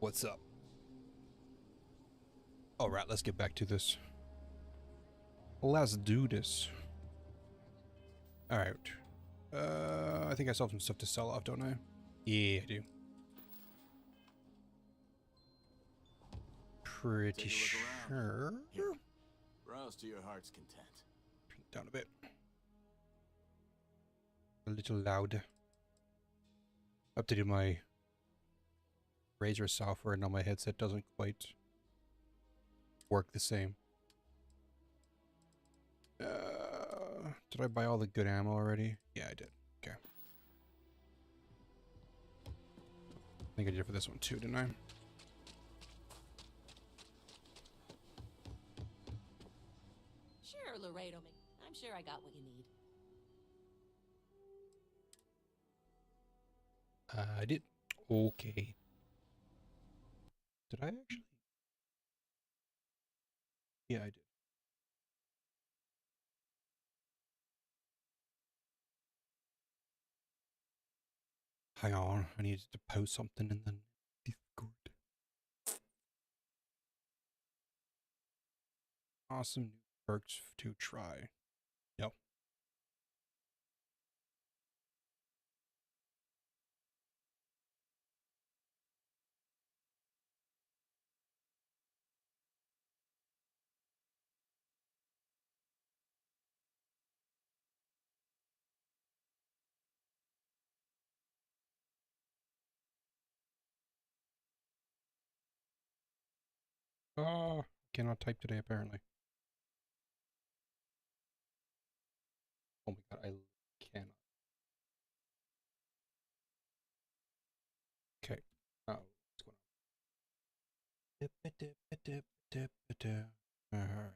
What's up? Alright, let's get back to this. Let's do this. Alright. I think I still have some stuff to sell off, don't I? Yeah, I do. Pretty sure. Here. Browse to your heart's content. Turn it down a bit. A little loud. Updated my Razer software and now my headset doesn't quite work the same. Did I buy all the good ammo already? Yeah, I did. Okay. I think I did for this one too, didn't I? Sure, Laredo. I'm sure I got what you need. I did. Okay. Did I actually? Yeah, I did. Hang on, I needed to post something in the Discord. Awesome new perks to try. Yep. Cannot type today apparently. Oh my god, I cannot. Okay. Oh, what's going on? Alright.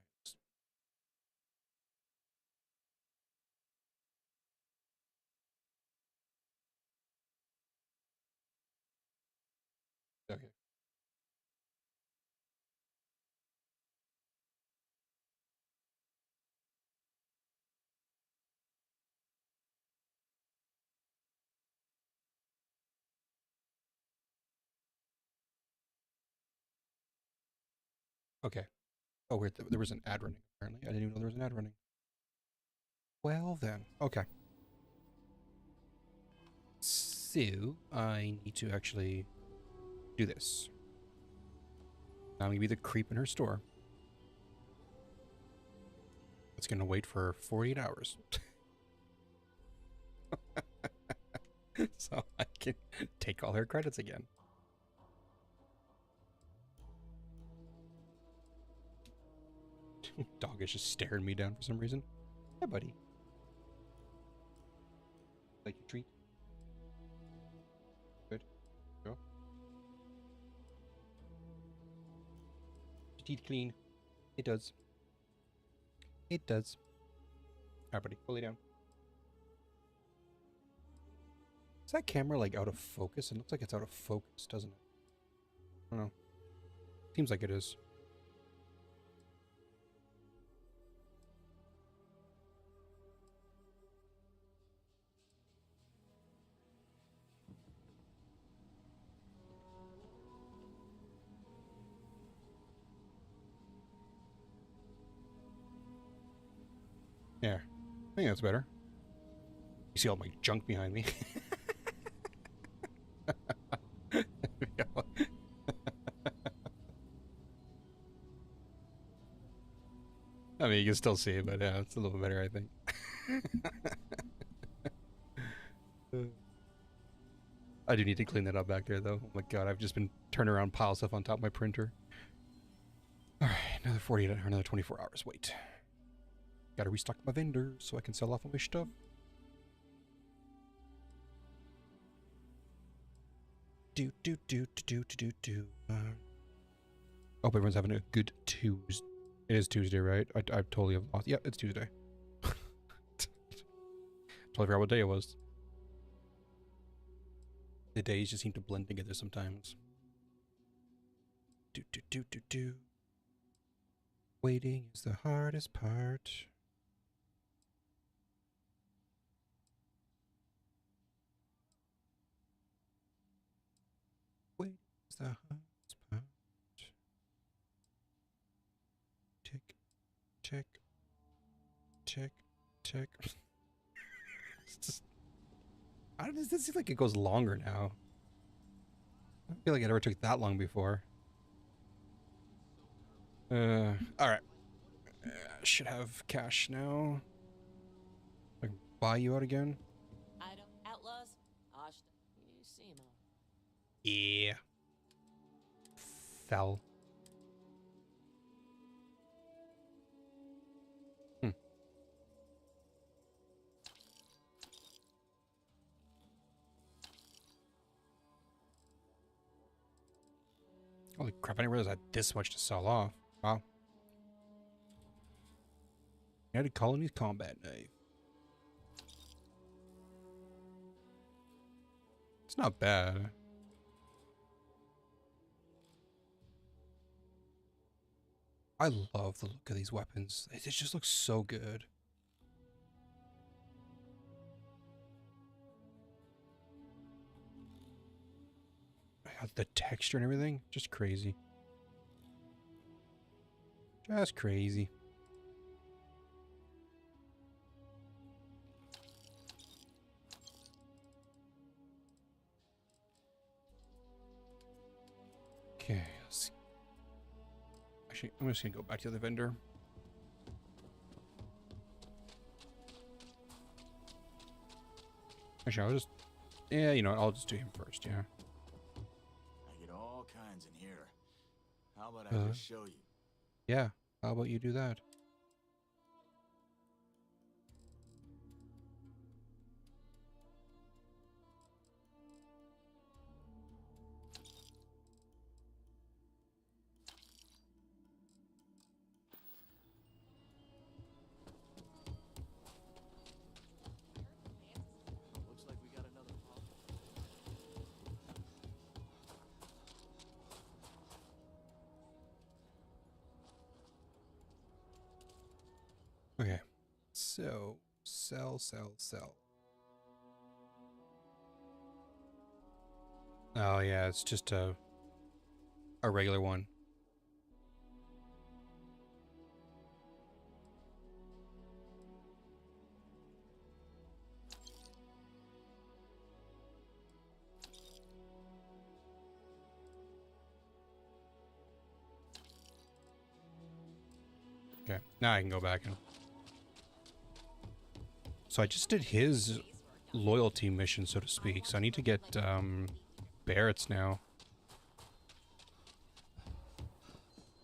Okay. Okay. Oh, weird. There was an ad running apparently. I didn't even know there was an ad running. Well then. Okay. So, I need to actually do this. I'm gonna be the creep in her store. It's gonna wait for 48 hours. So I can take all her credits again. Dog is just staring me down for some reason. Hey, buddy. Like your treat? Good. Go. Your teeth clean. It does. It does. Alright, buddy. Fully down. Is that camera like out of focus? It looks like it's out of focus, doesn't it? I don't know. Seems like it is. Yeah. I think that's better. You see all my junk behind me. I mean, you can still see it, but yeah, it's a little better, I think. I do need to clean that up back there, though. Oh my god, I've just been turning around piles of stuff on top of my printer. Alright, another 48 or another 24 hours. Wait. Gotta restock my vendors so I can sell off all my stuff. Hope everyone's having a good Tuesday. It is Tuesday, right? I totally have lost. Yeah, it's Tuesday. Totally forgot what day it was. The days just seem to blend together sometimes. Waiting is the hardest part. Waiting is the hardest check. It's just, how does this seem like it goes longer now? I don't feel like it ever took that long before. Alright. Should have cash now. I can buy you out again. Item, outlaws, Ashta. You see 'em all. Yeah. Fell. Holy crap, I didn't realize I had this much to sell off. Wow. United Colonies Combat Knife. It's not bad. I love the look of these weapons. It just looks so good. The texture and everything, just crazy. Just crazy. Okay, let's see. Actually, I'm just gonna go back to the vendor. Actually, I'll just, yeah, you know what, I'll just do him first, yeah. I get all kinds in here. How about I just show you? Yeah, how about you do that? Looks like we got another pop. Okay, so sell, sell, sell. Oh yeah, it's just a regular one. Okay, now I can go back and. So I just did his loyalty mission, so to speak. So I need to get Barrett's now.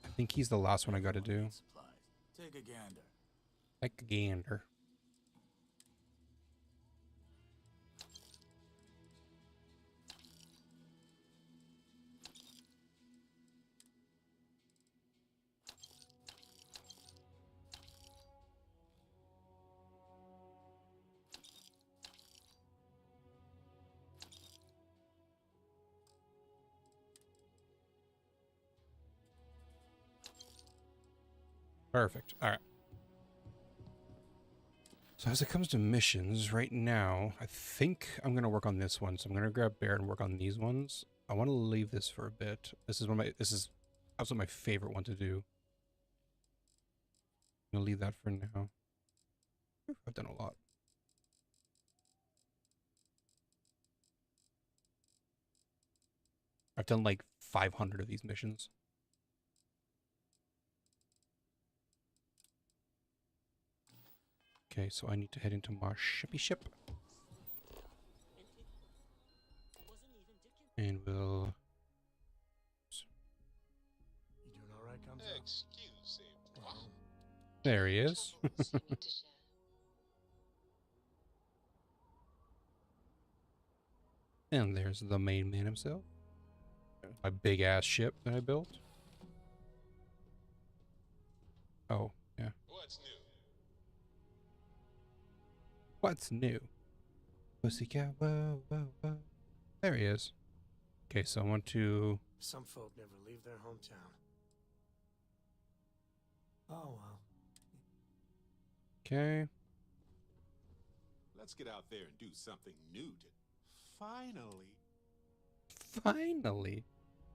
I think he's the last one I got to do. Supplies. Take a gander. Like a gander. Perfect. All right. So as it comes to missions, right now, I think I'm going to work on this one. So I'm going to grab Bear and work on these ones. I want to leave this for a bit. This is absolutely my favorite one to do. I'm going to leave that for now. I've done a lot. I've done like 500 of these missions. Okay, so I need to head into my shippy ship. And we'll... You doing all right, Kamsa? Excuse me. There he is. And there's the main man himself. My big ass ship that I built. Oh, yeah. What's new? What's new? Pussycat, whoa, whoa, whoa. There he is. Okay, so I want to... Some folk never leave their hometown. Oh well. Okay. Let's get out there and do something new to finally. Finally.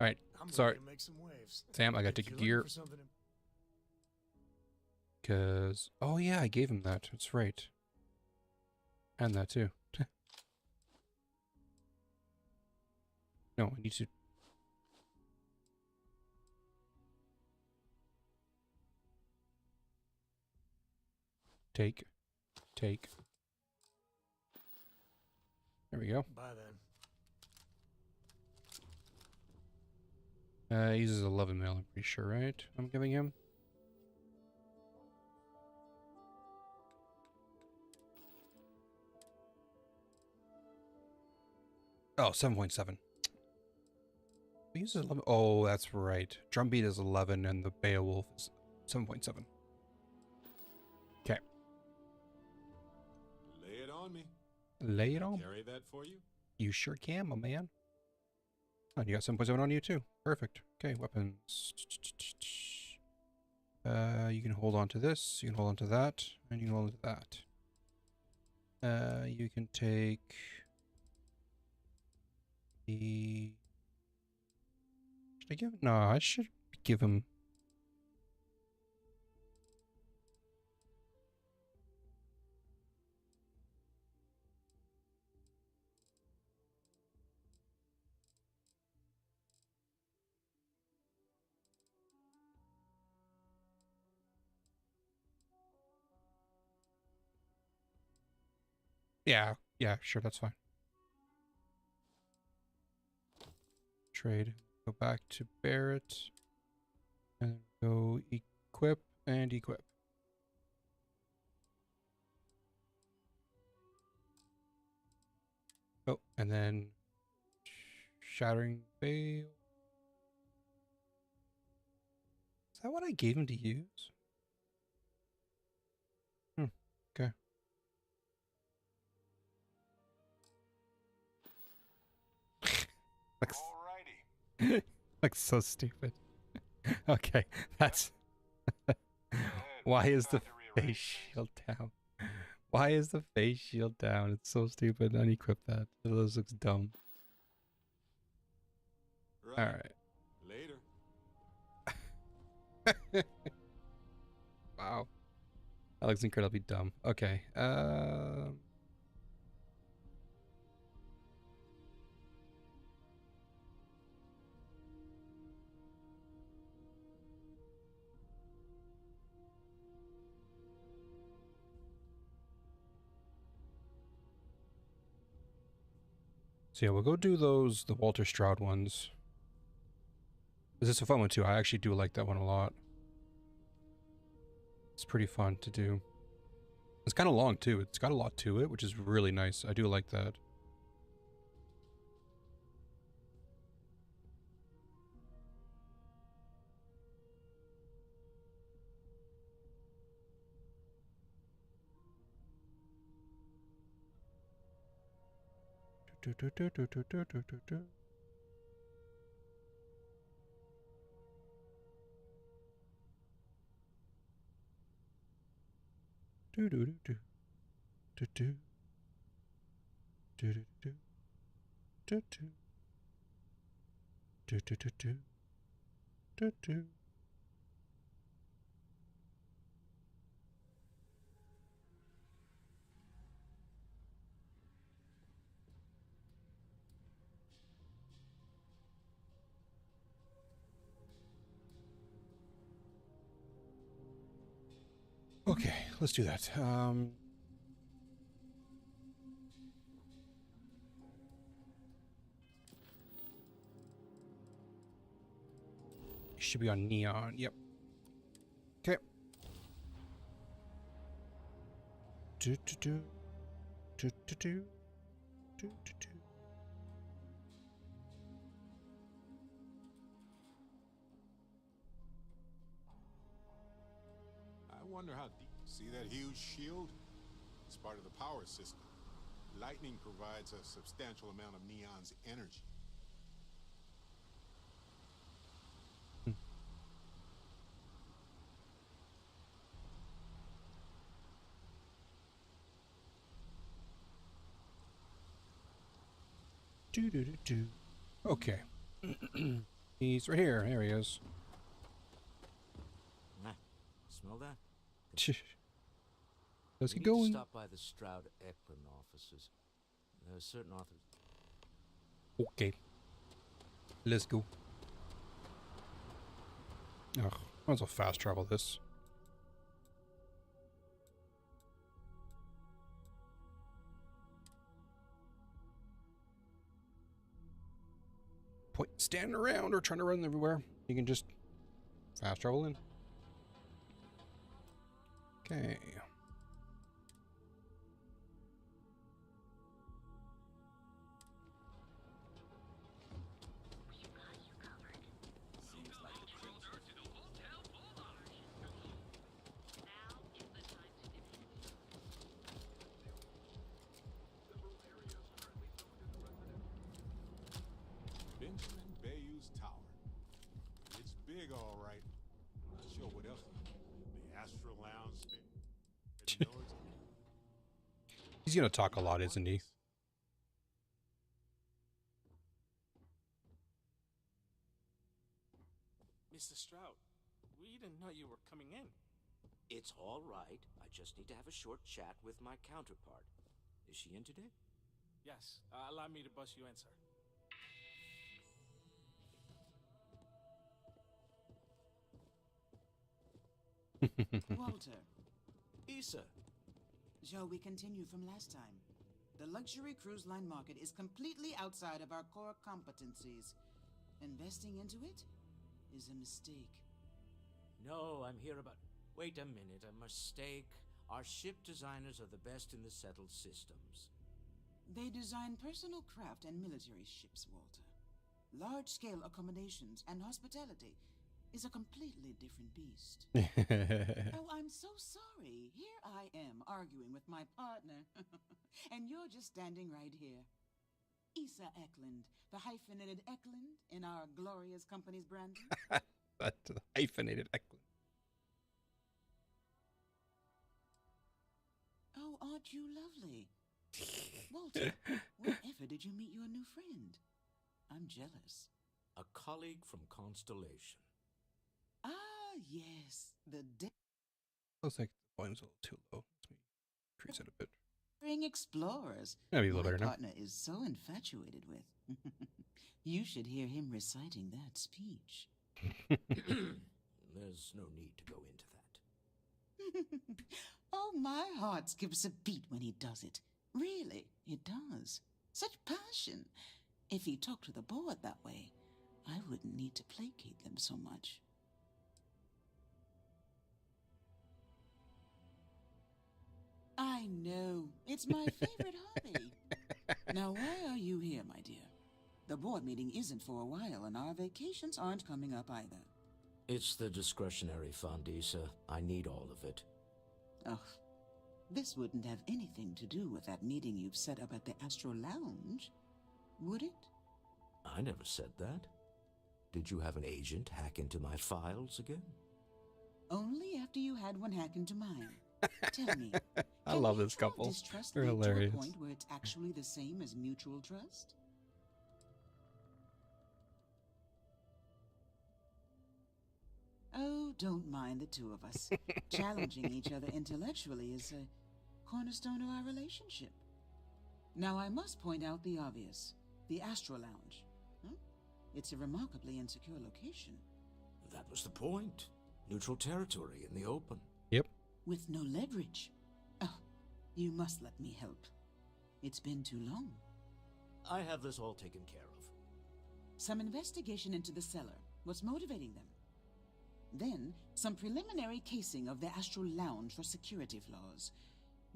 Alright, I'm sorry. ready to make some waves. Sam, I gotta If take a you're looking gear. for something Because... Oh yeah, I gave him that. That's right. And that too. No, I need to... Take. There we go. Bye then. He uses 11 mil, I'm pretty sure, right? I'm giving him. Oh, 7.7. He uses 11. Oh, that's right. Drumbeat is 11 and the Beowulf is 7.7. Okay. Lay it on me. Lay it on. Carry that for you? You sure can, my man. Oh, you got 7.7 on you too. Perfect. Okay, weapons. You can hold on to this, you can hold on to that, and you can hold on to that. You can take the... Should I give... No, I should give him... Yeah, sure, that's fine. Trade. Go back to Barrett. And go equip and equip. Oh, and then Shattering Veil. Is that what I gave him to use? Okay. Alrighty. Looks so stupid. Okay, that's... Why is the face shield down? Why is the face shield down? It's so stupid. Unequip that. It looks dumb. Right. Alright. Later. Wow. That looks incredibly dumb. Okay. So yeah, we'll go do those, the Walter Stroud ones. This is a fun one too. I actually do like that one a lot. It's pretty fun to do. It's kind of long too. It's got a lot to it, which is really nice. I do like that. Okay, let's do that. Should be on neon. Yep. Okay. Do do do do do do do do do. I wonder how deep. See that huge shield? It's part of the power system. Lightning provides a substantial amount of Neon's energy. Do do do do. Okay. He's right here. There he is. Smell that? Let's We get need to going. stop by the Stroud Ekron office. officers. There are certain authors. Okay. Let's go. Ugh, might as well fast travel this. Point standing around or trying to run everywhere. You can just fast travel in. Okay. Benjamin Bayou's tower. It's big, all right. Not sure what else. The Astral Lounge. He's gonna talk a lot, isn't he? Mr. Stroud, we didn't know you were coming in. It's all right. I just need to have a short chat with my counterpart. Is she in today? Yes, allow me to bust you in, sir. Walter, Issa. shall we continue from last time? The luxury cruise line market is completely outside of our core competencies. Investing into it is a mistake. No, I'm here about... Wait a minute, a mistake? Our ship designers are the best in the settled systems. They design personal craft and military ships, Walter. Large-scale accommodations and hospitality is a completely different beast. Oh, I'm so sorry. Here I am arguing with my partner. And you're just standing right here. Issa Eklund, the hyphenated Eklund in our glorious company's branding. That's the hyphenated Eklund. Oh, aren't you lovely? Walter, wherever did you meet your new friend? I'm jealous. A colleague from Constellation. Ah, yes, the Looks like the volume's a little too low. Let me increase it a bit. daring explorers Maybe a little my better now. partner is so infatuated with. You should hear him reciting that speech. There's no need to go into that. Oh, my heart skips a beat when he does it. Really, it does. Such passion. If he talked to the board that way, I wouldn't need to placate them so much. I know. It's my favorite hobby. Now, why are you here, my dear? The board meeting isn't for a while, and our vacations aren't coming up either. It's the discretionary fund, Issa. I need all of it. Ugh. This wouldn't have anything to do with that meeting you've set up at the Astro Lounge, would it? I never said that. Did you have an agent hack into my files again? Only after you had one hack into mine. Tell me, I can love this mutual couple. distrust They're lead to hilarious. a point where it's actually the same as mutual trust? Oh, don't mind the two of us. Challenging each other intellectually is a cornerstone of our relationship. Now, I must point out the obvious. The Astro Lounge. It's a remarkably insecure location. That was the point. Neutral territory in the open. Yep. With no leverage. Oh, you must let me help. It's been too long. I have this all taken care of. Some investigation into the cellar. What's motivating them? Then, some preliminary casing of the Astral Lounge for security flaws.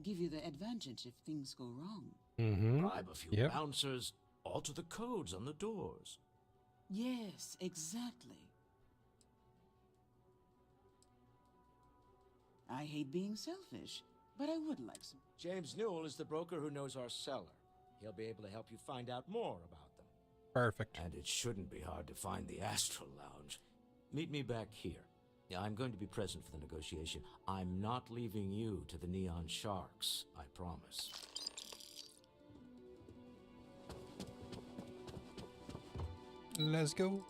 Give you the advantage if things go wrong. Mm-hmm. Bribe a few bouncers, alter the codes on the doors. Yes, exactly. I hate being selfish, but I would like some. James Newell is the broker who knows our cellar. He'll be able to help you find out more about them. Perfect. And it shouldn't be hard to find the Astral Lounge. Meet me back here. I'm going to be present for the negotiation. I'm not leaving you to the Neon Sharks, I promise. Let's go.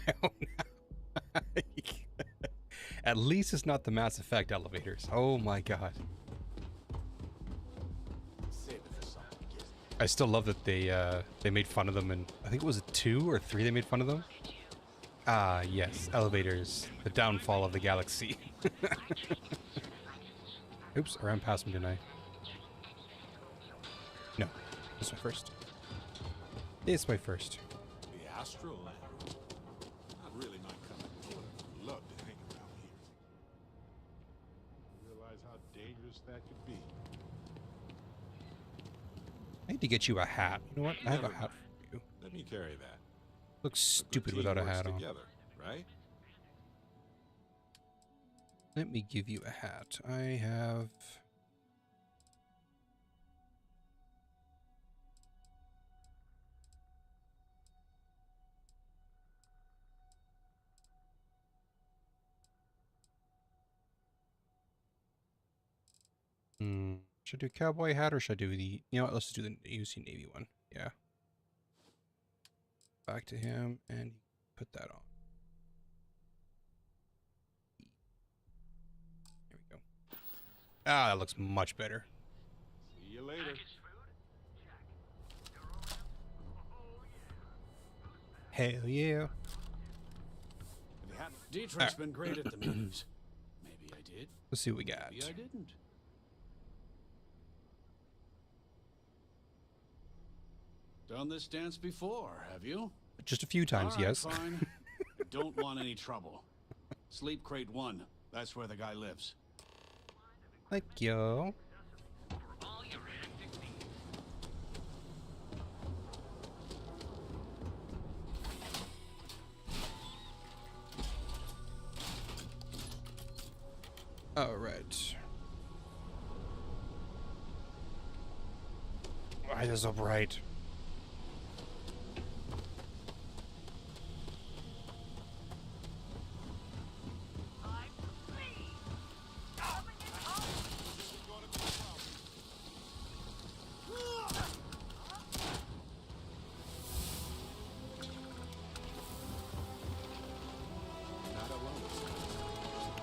my own now. At least it's not the Mass Effect elevators. Oh my god. Save it for something, kid. I still love that they made fun of them, and I think it was a 2 or 3 they made fun of them. Ah, yes, elevators, the downfall of the galaxy. Oops, I ran past him, didn't I? No, this is my first. It's my first. The Astral Land. Not really my kind of thing. I'd love to hang around here. Realize how dangerous that could be. I need to get you a hat. You know what? I have a Never hat mind. for you. Let me carry that. Looks A good stupid team without a works hat on. together, right? Let me give you a hat. I have... Should I do a cowboy hat or should I do the... You know what? Let's just do the UC Navy one. Yeah. Back to him and put that on. There we go. Ah, that looks much better. See you later. Hell yeah. Dietrich's been great at the meetings. Maybe I did. Let's see what we got. Maybe I didn't. Done this dance before, have you? Just a few times, All right, yes. Fine. I don't want any trouble. Sleep crate 1. That's where the guy lives. Thank you. All right. Why is it so bright?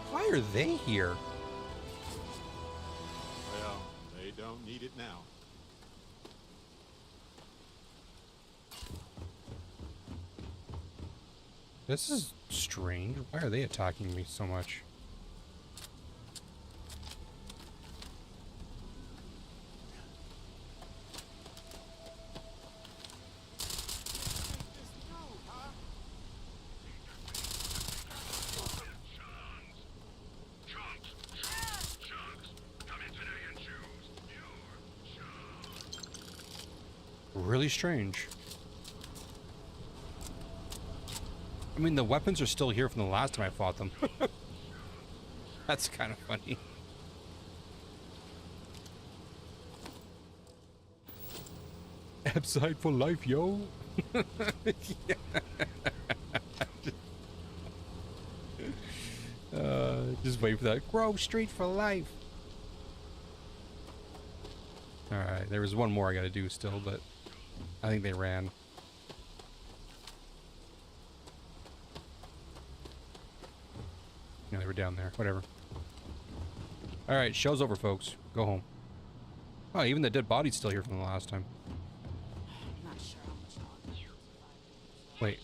Why are they here? Well, they don't need it now. This is strange. Why are they attacking me so much? Really strange. I mean, the weapons are still here from the last time I fought them. That's kind of funny. Upside for life, yo. Just wait for that. Grove Street for life. Alright, there was one more I gotta do still, but I think they ran. Yeah, they were down there. Whatever. Alright, show's over, folks. Go home. Oh, even the dead body's still here from the last time. I'm not sure how much longer. Wait.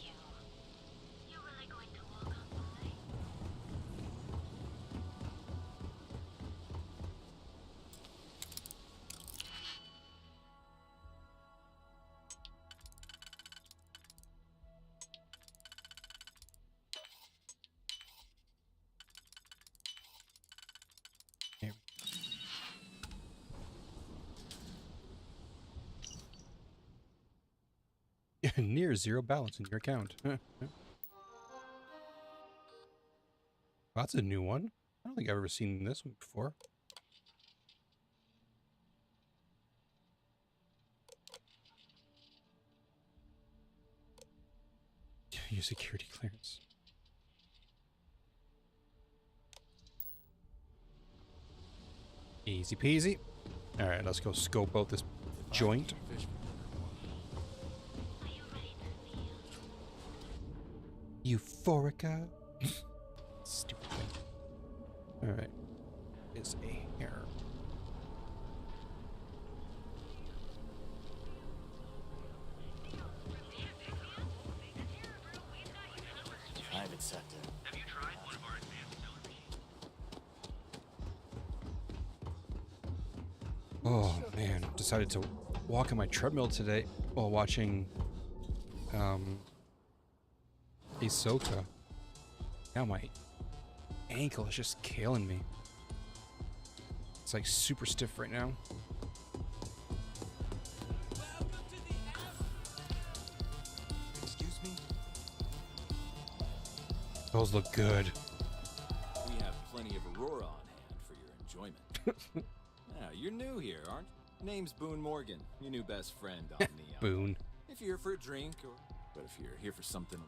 Near zero balance in your account. That's a new one. I don't think I've ever seen this one before. Your security clearance. Easy peasy. Alright, let's go scope out this joint. Euphorica. Stupid thing. Alright. Is a hair. Private sector. Oh man, decided to walk on my treadmill today while watching Ahsoka. Now my ankle is just killing me. It's like super stiff right now. Excuse me? Those look good. We have plenty of Aurora on hand for your enjoyment. Yeah, you're new here, aren't you? Name's Boone Morgan, your new best friend on Neon. Boone. If you're here for a drink, but if you're here for something...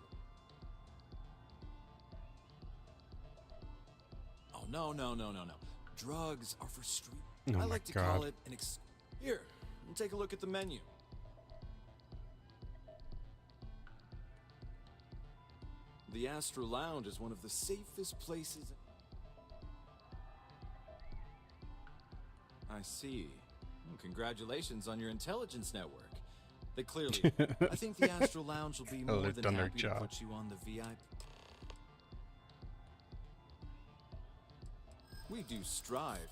Oh, no. Drugs are for street. Oh I my like to God. call it an Here, take a look at the menu. The Astro Lounge is one of the safest places... I see. Well, congratulations on your intelligence network. They clearly... I think the Astro Lounge will be Oh, more they've than done their happy to job. put you on the VIP. We do strive.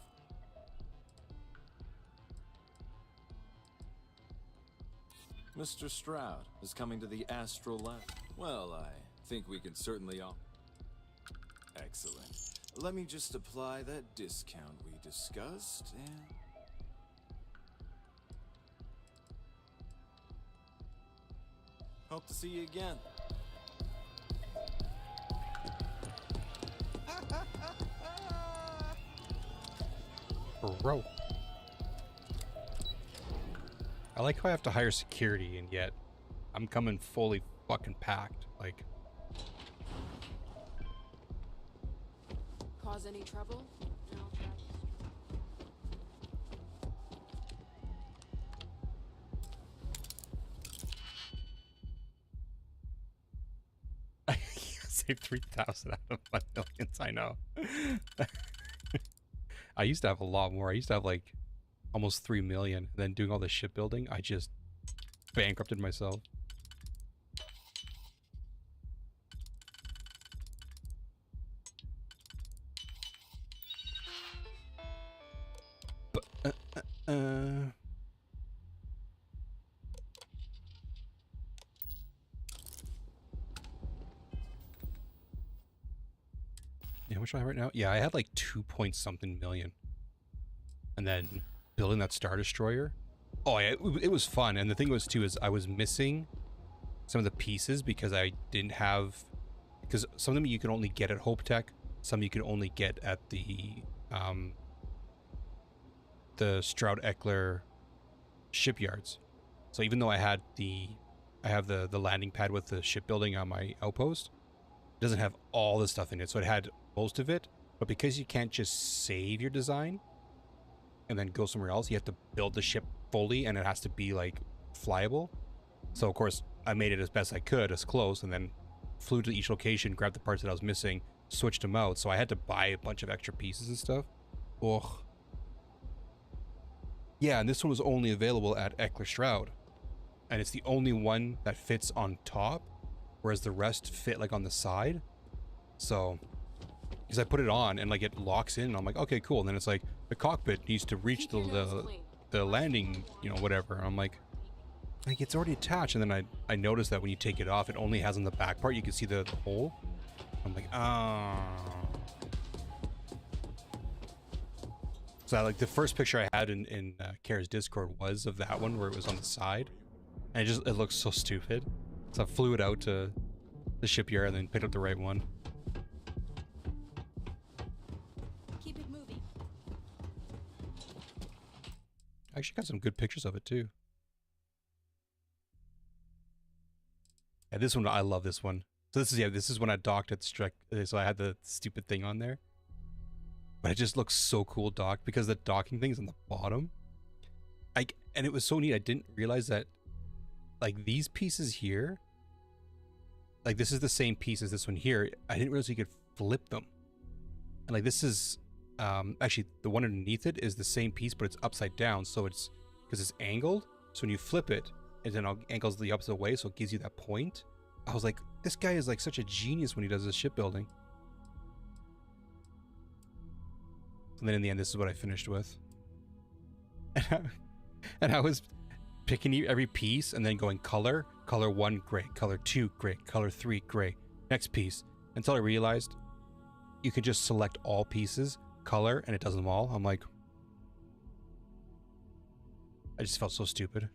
Mr. Stroud is coming to the Astro Lounge. Well, I think we can certainly all... Excellent. Let me just apply that discount we discussed, and... Hope to see you again. Bro. I like how I have to hire security, and yet I'm coming fully fucking packed. Like, Cause any trouble? No. I saved 3,000 out of my millions. I know. I used to have a lot more. I used to have like almost 3 million. Then doing all this shipbuilding, I just bankrupted myself. But, yeah, how much do I have right now? Yeah, I had like 2 point something million. And then building that Star Destroyer. Oh, yeah, it was fun. And the thing was, too, is I was missing some of the pieces because I didn't have... Because some of them you can only get at Hope Tech. Some you can only get at the Stroud Eckler shipyards. So even though I have the landing pad with the shipbuilding on my outpost, it doesn't have all the stuff in it. So it had most of it, but because you can't just save your design and then go somewhere else, you have to build the ship fully, and it has to be like flyable. So of course I made it as best I could, as close, and then flew to each location, grabbed the parts that I was missing, switched them out. So I had to buy a bunch of extra pieces and stuff. Ugh. Yeah, and this one was only available at Eckler Stroud, and it's the only one that fits on top, whereas the rest fit like on the side. So because I put it on and like it locks in, and I'm like, okay, cool. And then it's like the cockpit needs to reach the landing, you know, whatever. And I'm like it's already attached. And then I noticed that when you take it off, it only has on the back part, you can see the hole. I'm like, So like the first picture I had in Kara's Discord was of that one where it was on the side, and it looks so stupid. So I flew it out to the shipyard and then picked up the right one. Keep it moving. I actually got some good pictures of it too. Yeah, this one, I love this one. So this is when I docked at Strike. So I had the stupid thing on there. But it just looks so cool docked because the docking thing is on the bottom. And it was so neat. I didn't realize that like these pieces here like this is the same piece as this one here. I didn't realize you could flip them. And like this is actually the one underneath it is the same piece, but it's upside down, so it's because it's angled. So when you flip it, it then angles the opposite way, so it gives you that point. I was like, this guy is like such a genius when he does this shipbuilding. And then in the end, this is what I finished with. And I was picking every piece and then going color 1 gray, color 2 gray, color 3 gray, next piece, until I realized you can just select all pieces, color, and it does them all. I'm like, I just felt so stupid.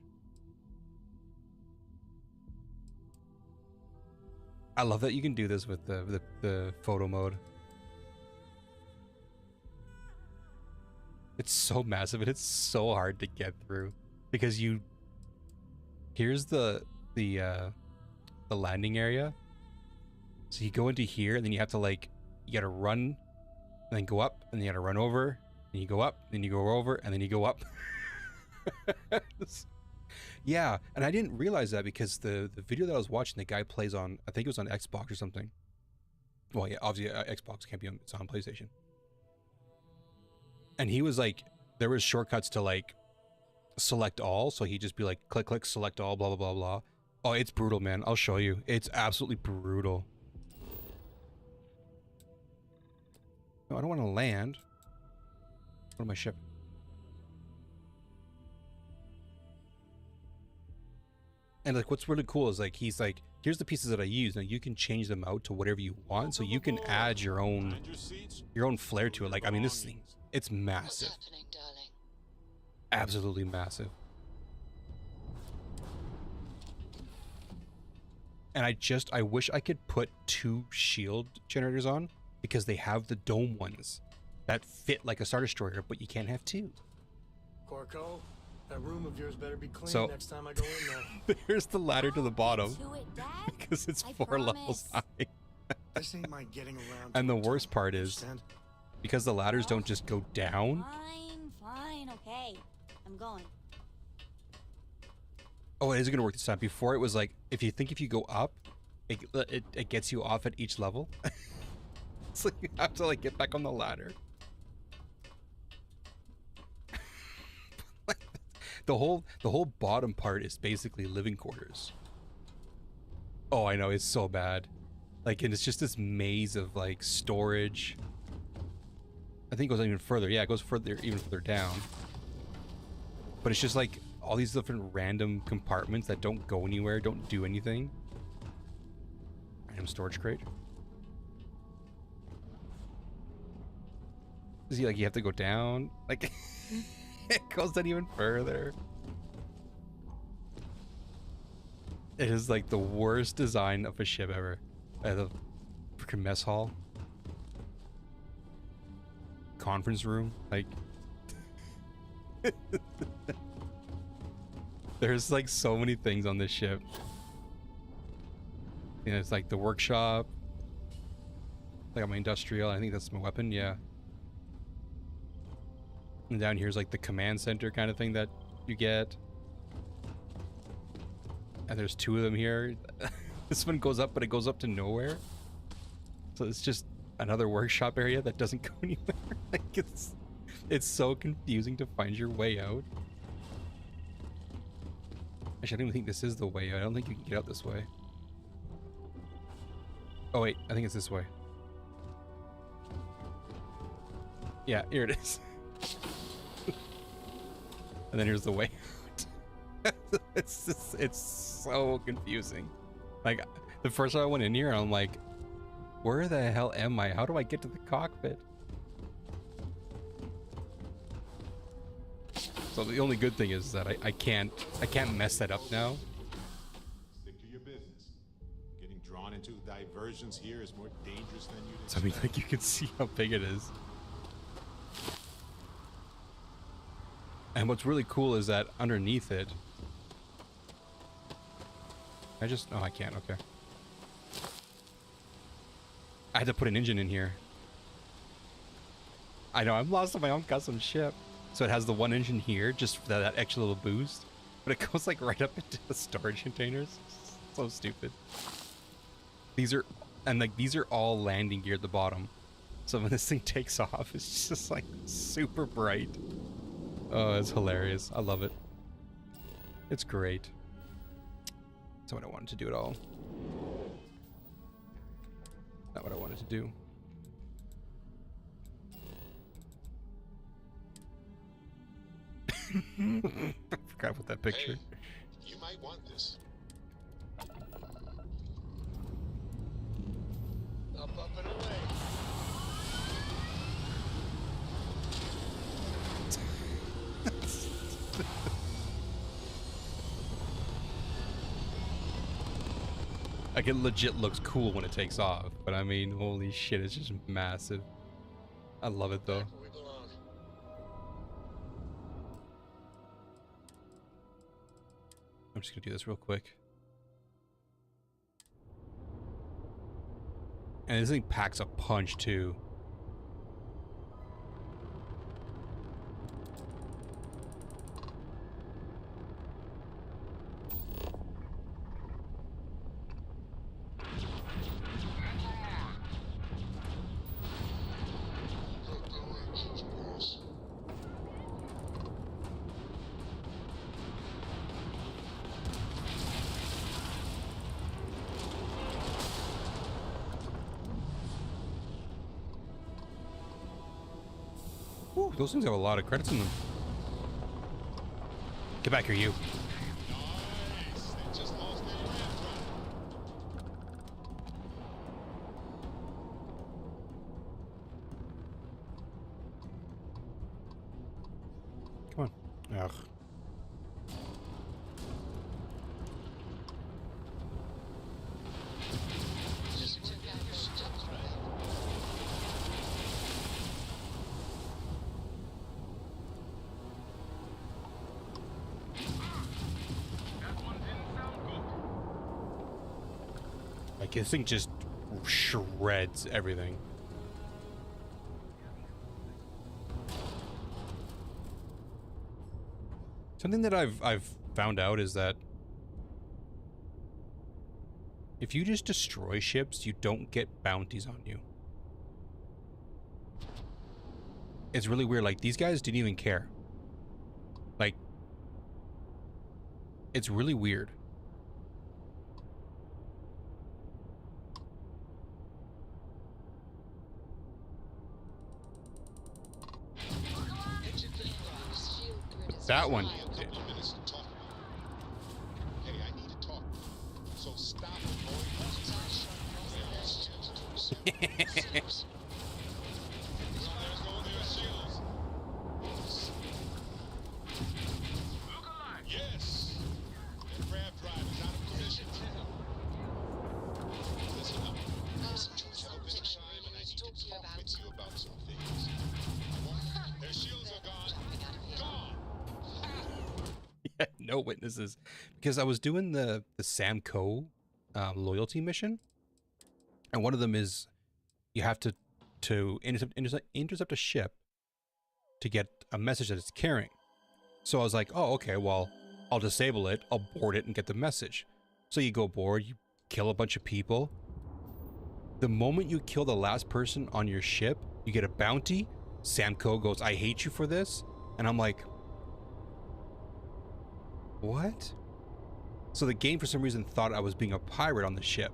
I love that you can do this with the photo mode. It's so massive and it's so hard to get through because here's the landing area. So you go into here and then you have to you gotta run and then go up and then you gotta run over and you go up, then you go over and then you go up. Yeah, and I didn't realize that because the video that I was watching, the guy plays on, I think it was on Xbox or something. Well, yeah, obviously Xbox can't be on, it's on PlayStation. And he was like, there was shortcuts to select all, so he'd just be like, click, click, select all, blah, blah, blah, blah. Oh, it's brutal, man. I'll show you. It's absolutely brutal. No, I don't want to land. Go to my ship. And what's really cool is he's like, here's the pieces that I use. Now you can change them out to whatever you want, so you can add your own flair to it. I mean, this thing, it's massive. What's happening, darling? Absolutely massive. And I wish I could put 2 shield generators on because they have the dome ones that fit like a Star Destroyer, but you can't have 2. Corco, that room of yours better be clean So, next time I go in there. There's the ladder to the bottom To it, Dad? because it's I 4 levels promise. high. This ain't my getting around. And to the it worst time, part is, understand? because the ladders don't just go down. Fine, okay. I'm going. Oh, it is going to work this time. Before it was like, if you go up, it gets you off at each level. It's like you have to get back on the ladder. The whole bottom part is basically living quarters. Oh, I know, it's so bad. And it's just this maze of storage. I think it goes even further. Yeah, it goes even further down. But it's just all these different random compartments that don't go anywhere, don't do anything. Random storage crate. See, you have to go down. It goes down even further. It is the worst design of a ship ever. The freaking mess hall. Conference room. There's so many things on this ship. You know, it's the workshop. I got my industrial. I think that's my weapon. Yeah. And down here's the command center kind of thing that you get. And there's 2 of them here. This one goes up, but it goes up to nowhere. So it's just another workshop area that doesn't go anywhere. It's so confusing to find your way out. Actually, I don't even think this is the way out. I don't think you can get out this way. Oh wait, I think it's this way. Yeah, here it is. And then here's the way out. It's so confusing. The first time I went in here, I'm like, where the hell am I? How do I get to the cockpit? So the only good thing is that I can't mess that up now. Stick to your business. Getting drawn into diversions here is more dangerous than you'd So I mean, expect. you can see how big it is. And what's really cool is that underneath it, oh, I can't, okay. I had to put an engine in here. I know, I'm lost on my own custom ship. So it has the 1 engine here, just for that extra little boost. But it goes right up into the storage containers. So stupid. These are, and like these are all landing gear at the bottom. So when this thing takes off, it's just like super bright. Oh, it's hilarious. I love it. It's great. That's what I wanted to do at all. Not what I wanted to do. I forgot about that picture. Hey, you might want this. Up and away. Like, it legit looks cool when it takes off, but I mean, holy shit, it's just massive. I love it though. I'm just gonna do this real quick. And this thing packs a punch too. Ooh, those things have a lot of credits in them. Get back here, you. Nice. They just lost their ramp run. Come on. Ugh. Like, this thing just shreds everything. Something that I've found out is that if you just destroy ships, you don't get bounties on you. It's really weird. Like, these guys didn't even care. Like, it's really weird. That one did. Hey, I need to talk. So stop avoiding. Yes. The crab drive is out of position. Listen up. Tell me time and I need to talk with you about some things. Their shields are gone. Gone. Yeah, no witnesses. Because I was doing the Samco loyalty mission, and one of them is you have to intercept a ship to get a message that it's carrying. So I was like, oh, okay, well, I'll disable it, I'll board it and get the message. So you go board, you kill a bunch of people. The moment you kill the last person on your ship, you get a bounty. Samco goes, I hate you for this. And I'm like, what? So the game for some reason thought I was being a pirate on the ship,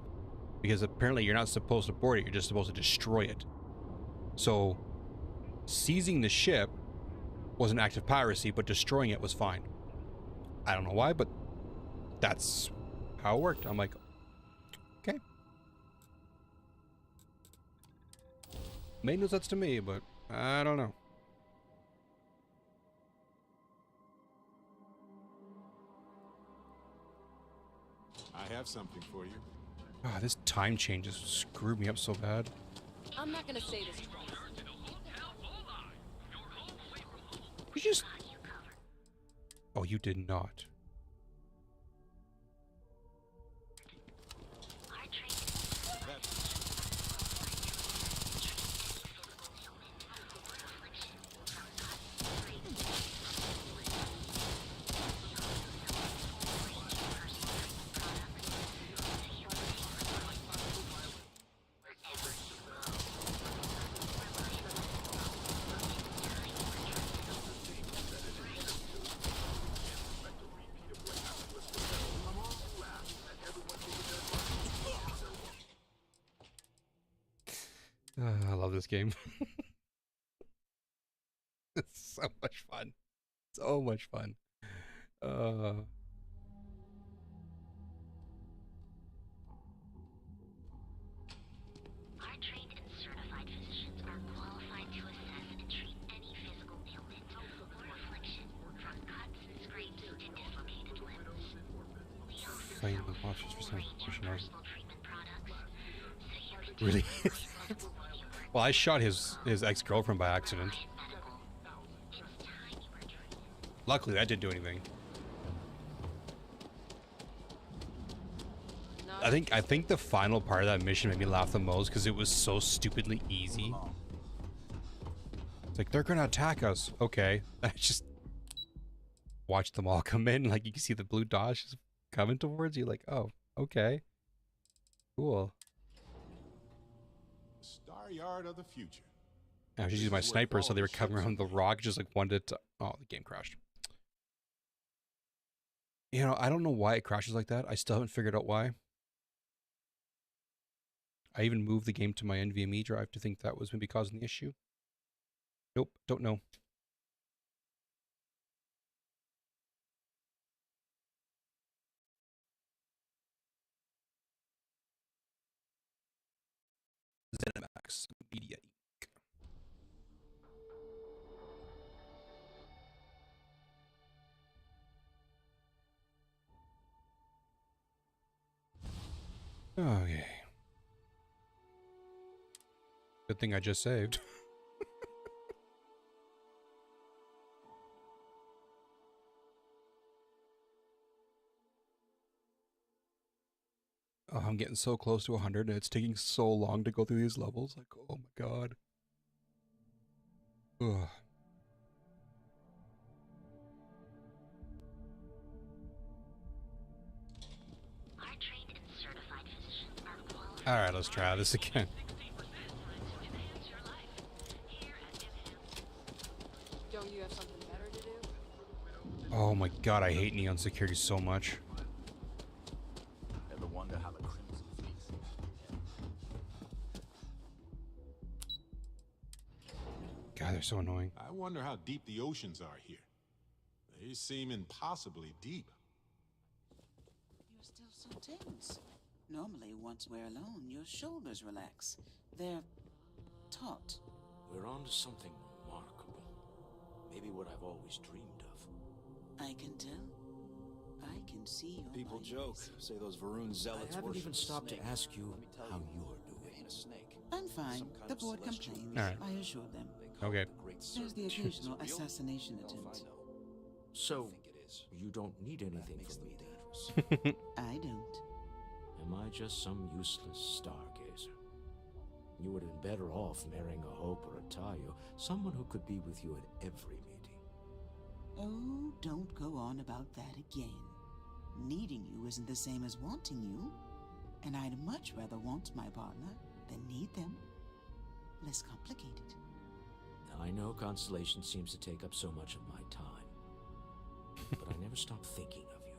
because apparently you're not supposed to board it, you're just supposed to destroy it. So seizing the ship was an act of piracy, but destroying it was fine. I don't know why, but that's how it worked. I'm like, okay. Made no sense to me, but I don't know. I have something for you. Ah, this time change just screwed me up so bad. I'm not gonna say this twice. You just... Oh, you did not. this game. It's so much fun. So much fun. Our trained and certified physicians are qualified to assess and treat any physical ailment or affliction, from cuts and scrapes to dislocated limbs. We also Find sell the a monsters for full some range of personal- personal treatment products, so you can Really? choose any level of your Well, I shot his ex-girlfriend by accident. medical. It's time you were dreaming. Luckily, that didn't do anything. I think the final part of that mission made me laugh the most because it was so stupidly easy. It's like, they're gonna attack us. Okay. I just watched them all come in. Like, you can see the blue dots just coming towards you. Like, oh, okay. Cool. Star Yard of the future. I was just This using my is where sniper, so they were quality coming ships around the are made. rock, just like wanted to. Oh, the game crashed. You know, I don't know why it crashes like that. I still haven't figured out why. I even moved the game to my NVMe drive to think that was maybe causing the issue. Nope, don't know. ZeniMax Media Inc. Okay. Good thing I just saved. Oh, I'm getting so close to 100 and it's taking so long to go through these levels. Like, oh my god. Ugh. Our trained and certified physicians are qualified. Alright, let's try this again. Don't you have something better to do? Oh my god, I hate neon security so much. Ever wonder how the Crimson Fleet thinks? God, they're so annoying. I wonder how deep the oceans are here. They seem impossibly deep. You're still so tense. Normally, once we're alone, your shoulders relax. They're taut. We're on to something remarkable. Maybe what I've always dreamed of. I can tell. I can see your People mind joke, racing. say those Varun zealots I haven't worship even a stopped to snake. ask you Let me tell how you, you're it doing. ain't a snake. I'm fine. Some kind The of board celestial complains. Alright. I assure them. They call Okay. it the Great There's the Search. occasional Is it real? assassination Hell if I attempt. know. So, I think it is. you don't need That anything makes from them me then. dangerous. I don't. Am I just some useless stargazer? You would have been better off marrying a Hope or a Tayo, someone who could be with you at every meeting. Oh, don't go on about that again. Needing you isn't the same as wanting you. And I'd much rather want my partner than need them. Less complicated. I know Constellation seems to take up so much of my time, but I never stop thinking of you,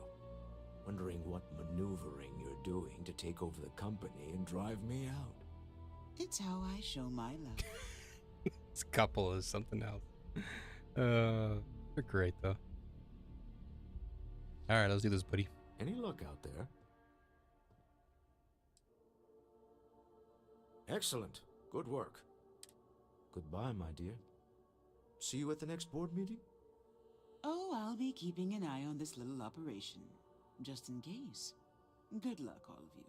wondering what maneuvering you're doing to take over the company and drive me out. It's how I show my love. This couple is something else. They're great though. Alright, let's do this, buddy. Any luck out there? Excellent. Good work. Goodbye, my dear. See you at the next board meeting? Oh, I'll be keeping an eye on this little operation. Just in case. Good luck, all of you.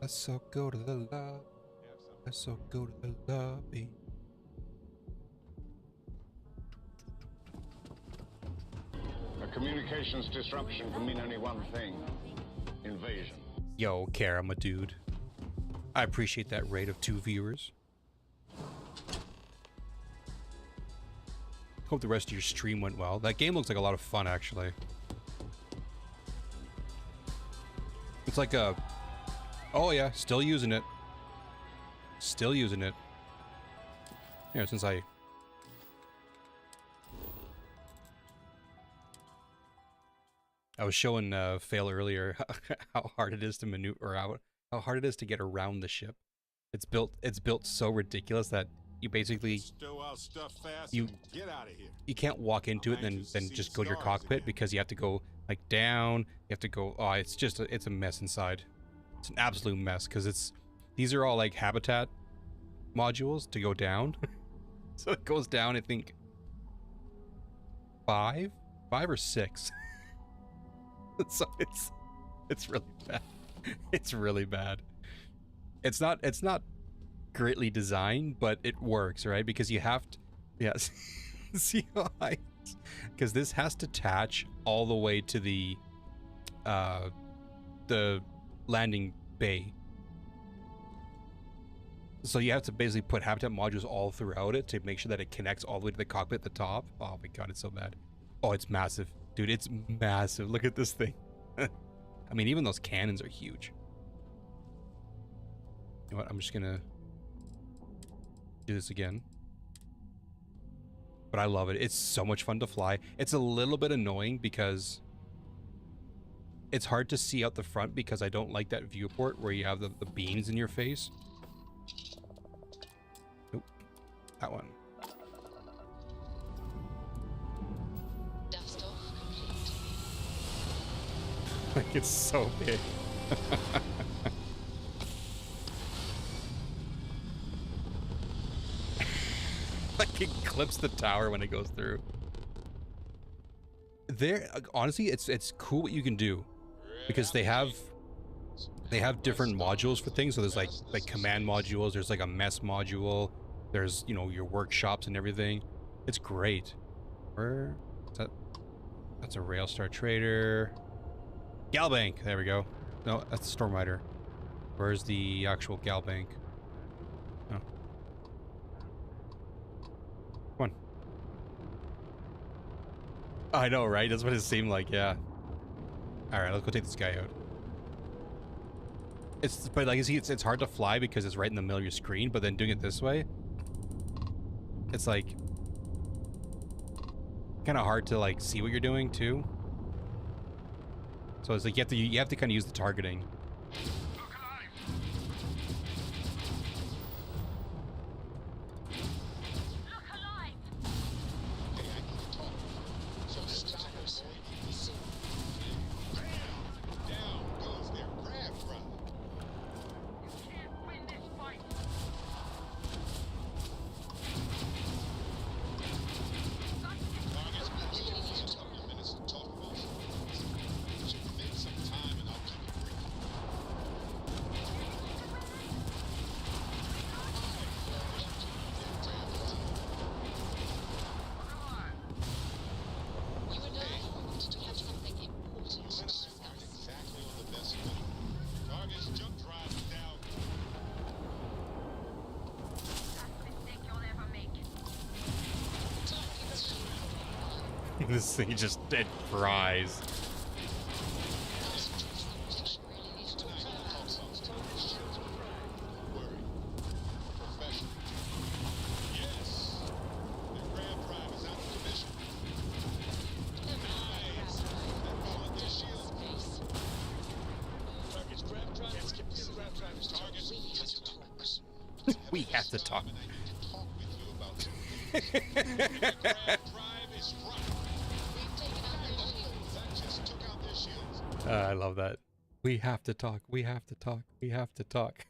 Let's all go to the lobby. Let's all go to the lobby. A communications disruption can mean only one thing. Invasion. Yo, Kara, my dude. I appreciate that rate of 2 viewers. Hope the rest of your stream went well. That game looks like a lot of fun, actually. It's like a... Oh yeah, still using it. Still using it. Yeah, since I... I was showing Fail earlier how hard it is to maneuver, or how hard it is to get around the ship. It's built so ridiculous that you basically Stow our stuff fast you and get out of here. you can't walk into it and then just go to your cockpit because you have to go like down. You have to go. Oh, it's a mess inside. It's an absolute mess because these are all like habitat modules to go down. So it goes down, I think, five or six. So it's really bad. It's really bad. It's not greatly designed, but it works, right? Because you have to, yes. See how high? Because this has to attach all the way to the landing bay. So you have to basically put habitat modules all throughout it to make sure that it connects all the way to the cockpit at the top. Oh my god, it's so bad. Oh, it's massive. Dude, it's massive. Look at this thing. I mean, even those cannons are huge. You know what? I'm just gonna do this again. But I love it. It's so much fun to fly. It's a little bit annoying because it's hard to see out the front because I don't like that viewport where you have the beams in your face. Nope. That one. Dust off complete. Like, it's so big. Like, it clips the tower when it goes through. There, honestly, it's cool what you can do because they have different modules for things. So there's like command modules. There's like a mess module. There's, you know, your workshops and everything. It's great. Where is that? That's a Railstar Trader. Galbank. There we go. No, that's the Stormrider. Where's the actual Galbank? Oh. Come on. I know, right? That's what it seemed like, yeah. Alright, let's go take this guy out. But like you see, it's hard to fly because it's right in the middle of your screen, but then doing it this way, it's like kind of hard to like see what you're doing too. So it's like you have to kind of use the targeting. This thing just dead fries. We have to talk. I love that. We have to talk. We have to talk. We have to talk.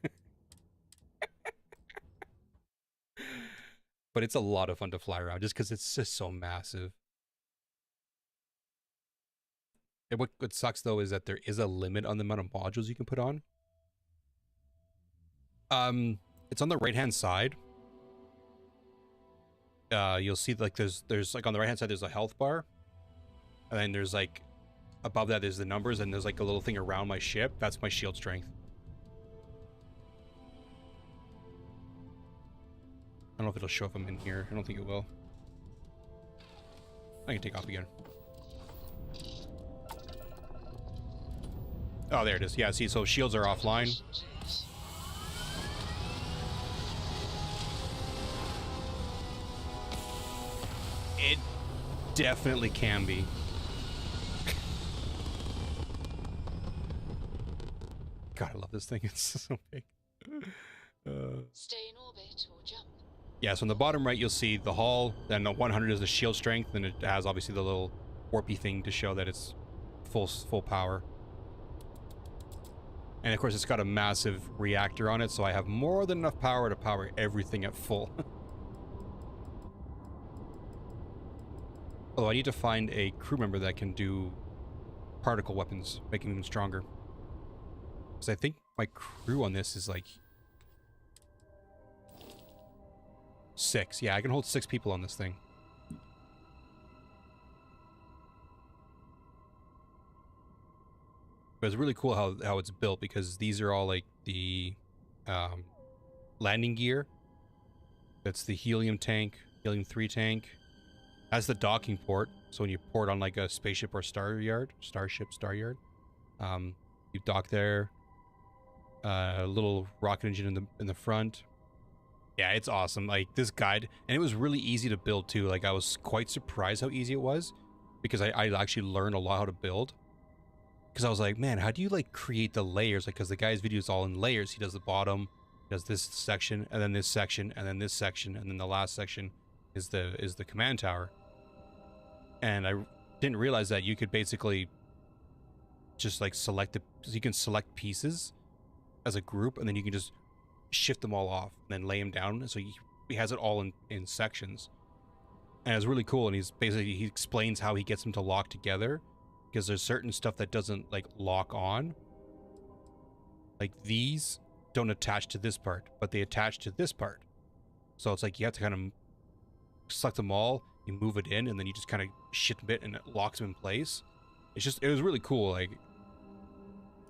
But it's a lot of fun to fly around just because it's just so massive. And what sucks though is that there is a limit on the amount of modules you can put on. It's on the right hand side. You'll see like there's like on the right hand side there's a health bar, and then there's like above that there's the numbers, and there's like a little thing around my ship. That's my shield strength. I don't know if it'll show if I'm in here. I don't think it will. I can take off again. Oh, there it is. Yeah, see, so shields are offline. It definitely can be. God, I love this thing. It's so big. Stay in orbit or jump. Yeah, so on the bottom right, you'll see the hull. Then the 100 is the shield strength, and it has obviously the little warpy thing to show that it's full power. And of course, it's got a massive reactor on it, so I have more than enough power to power everything at full. Although I need to find a crew member that can do particle weapons, making them stronger. Because I think my crew on this is like 6. Yeah, I can hold 6 people on this thing. But it's really cool how it's built, because these are all like the landing gear. That's the helium tank, helium-3 tank. That's the docking port. So when you port on like a spaceship or star yard, you dock there. A little rocket engine in the front. Yeah, it's awesome. Like this guide, and it was really easy to build too. Like I was quite surprised how easy it was, because I actually learned a lot how to build. Because I was like, man, how do you like create the layers? Like, because the guy's video is all in layers. He does the bottom, he does this section, and then this section, and then this section, and then the last section is the command tower. And I didn't realize that you could basically just like select the, so you can select pieces as a group, and then you can just shift them all off and then lay them down. So he has it all in sections, and it's really cool. And he explains how he gets them to lock together, because there's certain stuff that doesn't like lock on. Like these don't attach to this part, but they attach to this part. So it's like you have to kind of select them all, you move it in, and then you just kind of shift a bit and it locks them in place. It was really cool. Like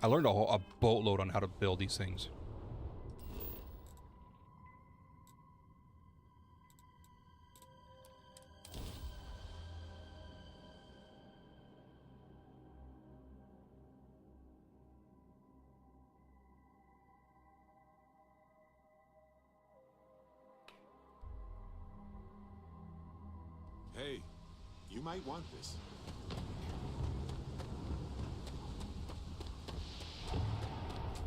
I learned a boatload on how to build these things. Hey, you might want this.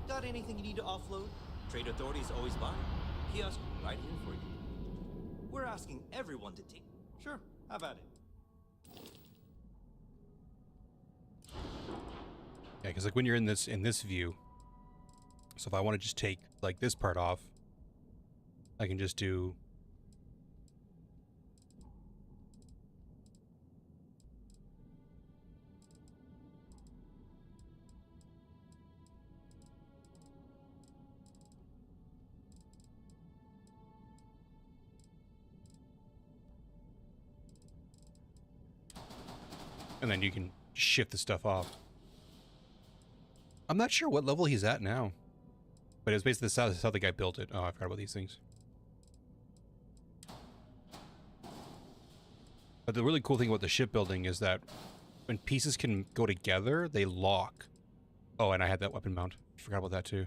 Got anything you need to offload? Trade authorities always buy. Kiosk right here for you. We're asking everyone to take. Sure, have at it. Yeah, because like when you're in this view, so if I want to just take like this part off, I can just do and then you can shift the stuff off. I'm not sure what level he's at now, but it was basically how the guy built it. Oh, I forgot about these things. But the really cool thing about the shipbuilding is that when pieces can go together, they lock. Oh, and I had that weapon mount. Forgot about that too.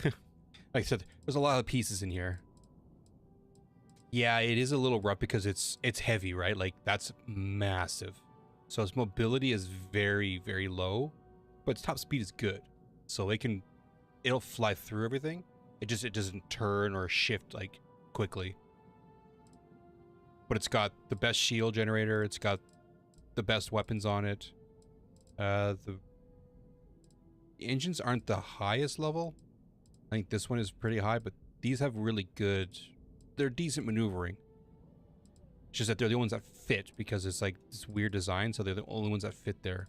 Like I said, there's a lot of pieces in here. Yeah, it is a little rough because it's heavy, right? Like that's massive. So its mobility is very, very low, but its top speed is good. So it'll fly through everything. It doesn't turn or shift like quickly. But it's got the best shield generator. It's got the best weapons on it. The engines aren't the highest level. I think this one is pretty high, but these have really good, they're decent maneuvering. It's just that they're the ones that fit because it's like this weird design, so they're the only ones that fit there.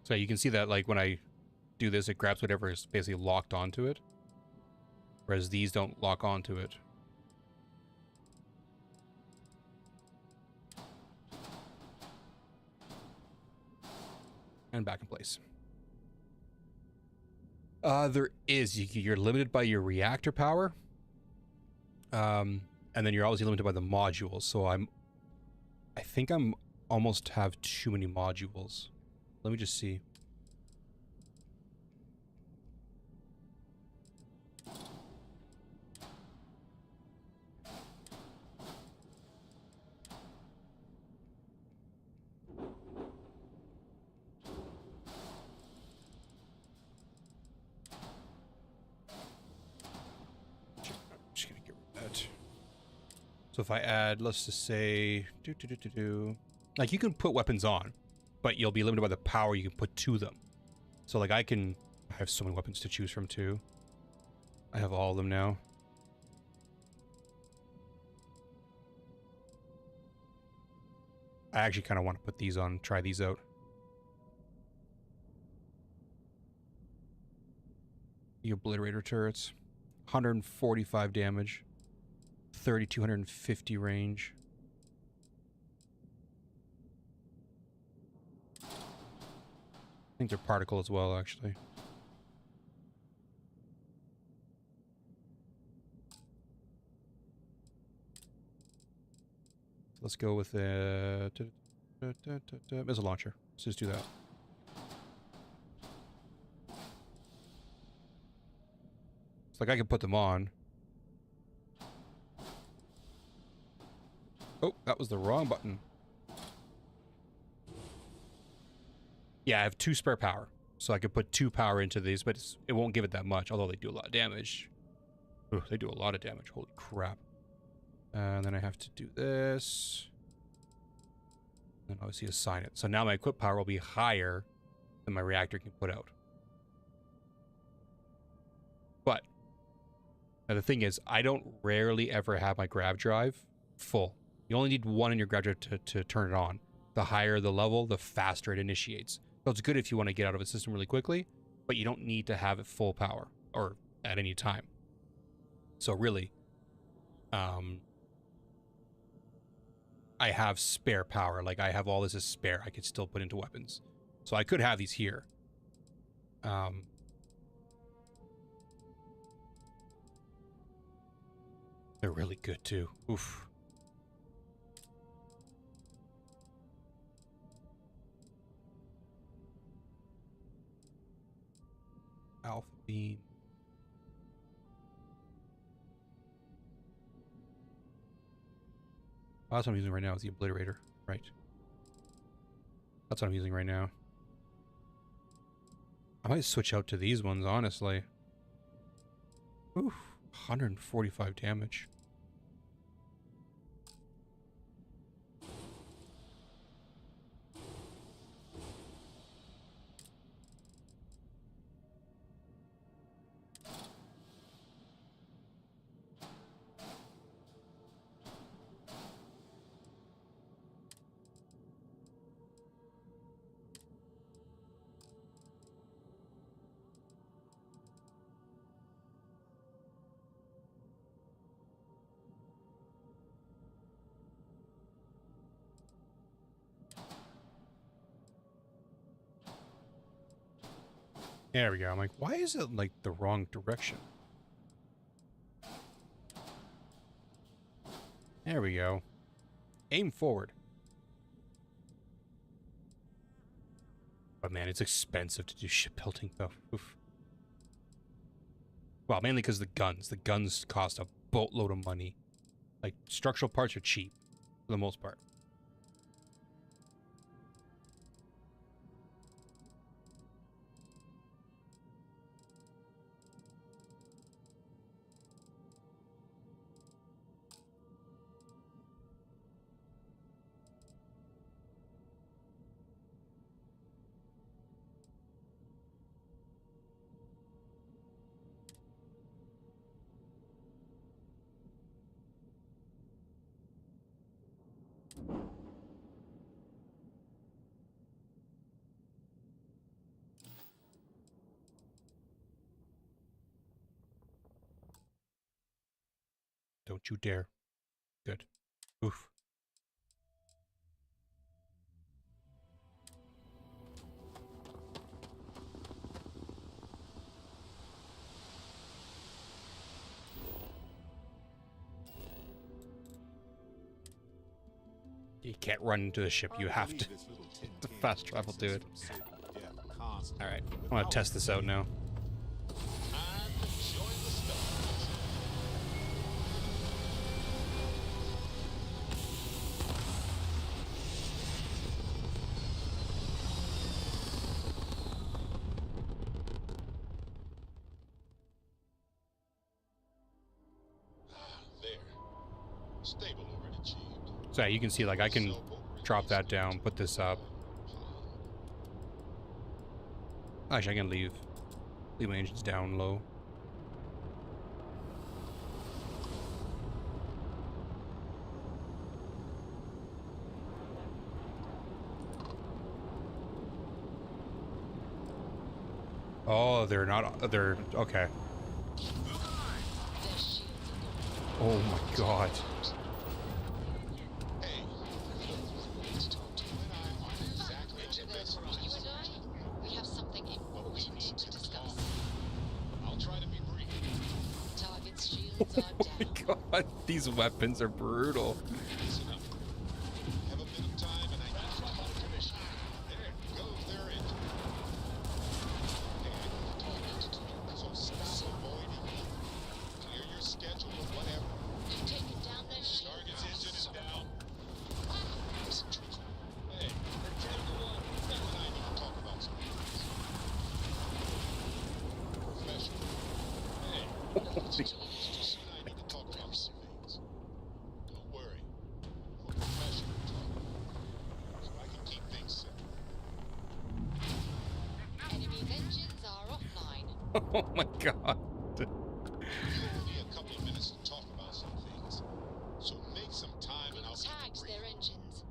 So you can see that like when I do this, it grabs whatever is basically locked onto it. Whereas these don't lock onto it. And back in place. There is, you're limited by your reactor power. And then you're obviously limited by the modules. So I think I'm almost have too many modules. Let me just see. So if I add, let's just say, like you can put weapons on, but you'll be limited by the power you can put to them. So like I have so many weapons to choose from too. I have all of them now. I actually kind of want to put these on, try these out. The obliterator turrets, 145 damage, 3,250 range. I think they're particle as well, actually. Let's go with a missile launcher. Let's just do that. It's like I can put them on. Oh, that was the wrong button. Yeah, I have 2 spare power. So I could put 2 power into these, but it won't give it that much, although they do a lot of damage. Ooh, they do a lot of damage. Holy crap. And then I have to do this. And obviously assign it. So now my equip power will be higher than my reactor can put out. But now the thing is, I don't rarely ever have my grav drive full. You only need 1 in your grav drive to turn it on. The higher the level, the faster it initiates. So it's good if you want to get out of a system really quickly, but you don't need to have it full power or at any time. So really, I have spare power. Like I have all this as spare. I could still put into weapons. So I could have these here. They're really good too. Oof. Alpha beam. Oh, that's what I'm using right now is the obliterator. Right. That's what I'm using right now. I might switch out to these ones, honestly. Oof. 145 damage. There we go. I'm like, why is it like the wrong direction? There we go. Aim forward. But man, it's expensive to do shipbuilding though. Oof. Well, mainly because the guns. The guns cost a boatload of money. Like, structural parts are cheap, for the most part. Don't you dare. Good. Oof. You can't run into the ship. You have to fast travel to it. Alright. I want to test this out now. There. Stable. So yeah, you can see, like, I can drop that down, put this up. Actually, I can leave my engines down low. Oh, they're not, they're, okay. Oh my god. We have something important to discuss. I'll try to be brief. Target's shields are Oh my god, these weapons are brutal. Have a bit of time and I need to talk to commission. There goes their engine. So stop avoiding me. Clear your schedule or whatever. They've taken down their shield. Target's engine is down. Hey, you and I need to talk about some things. Professional. Hey, you and I need to talk about some things. Don't worry. I'm a professional talker. So I can keep things simple. Enemy's engines are offline. Oh my god. Only a couple of minutes to talk about some things. So make some time and I'll keep it Tagged brief. their engines.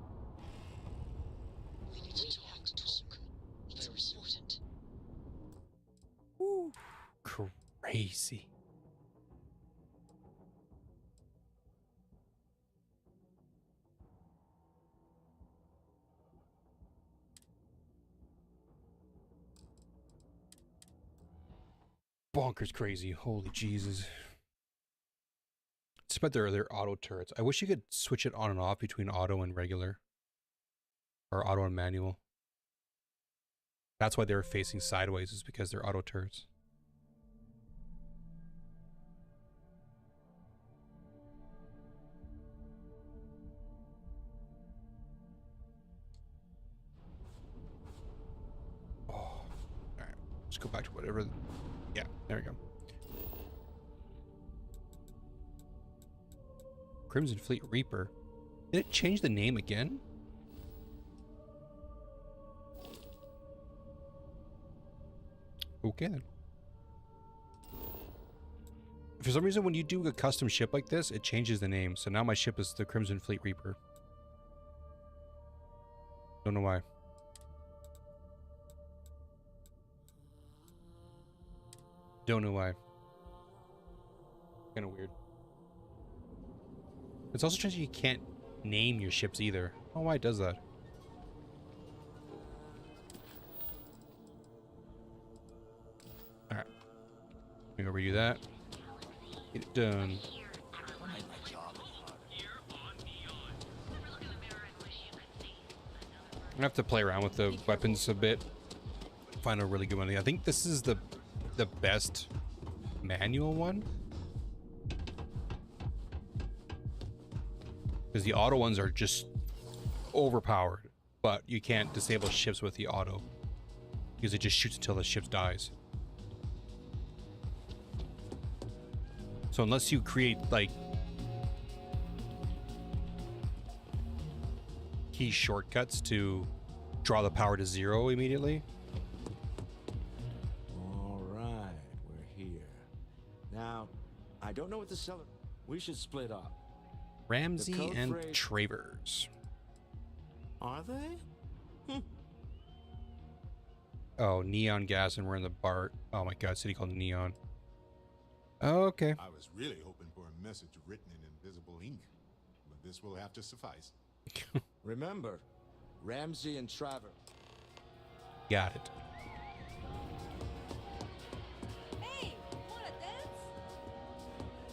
We have to talk. It's important. Ooh, crazy. Bonkers crazy. Holy Jesus. It's about their auto turrets. I wish you could switch it on and off between auto and regular. Or auto and manual. That's why they're facing sideways, is because they're auto turrets. Oh, all right. Let's go back to whatever. Yeah, there we go. Crimson Fleet Reaper. Did it change the name again? Okay then. For some reason, when you do a custom ship like this, it changes the name. So now my ship is the Crimson Fleet Reaper. Don't know why. Don't know why. Kind of weird. It's also strange you can't name your ships either. I don't know why it does that. Alright. Let me go redo that. Get it done. I'm gonna have to play around with the weapons a bit. Find a really good one. I think this is the best manual one. Because the auto ones are just overpowered. But you can't disable ships with the auto. Because it just shoots until the ship dies. So unless you create, like, key shortcuts to draw the power to 0 immediately. All right, we're here. Now, I don't know what to sell. We should split up. Ramsey and Travers. Are they? Oh, neon gas, and we're in the bar. Oh my god, city called Neon. Oh, okay. I was really hoping for a message written in invisible ink, but this will have to suffice. Remember, Ramsey and Travers. Got it. Hey, wanna dance?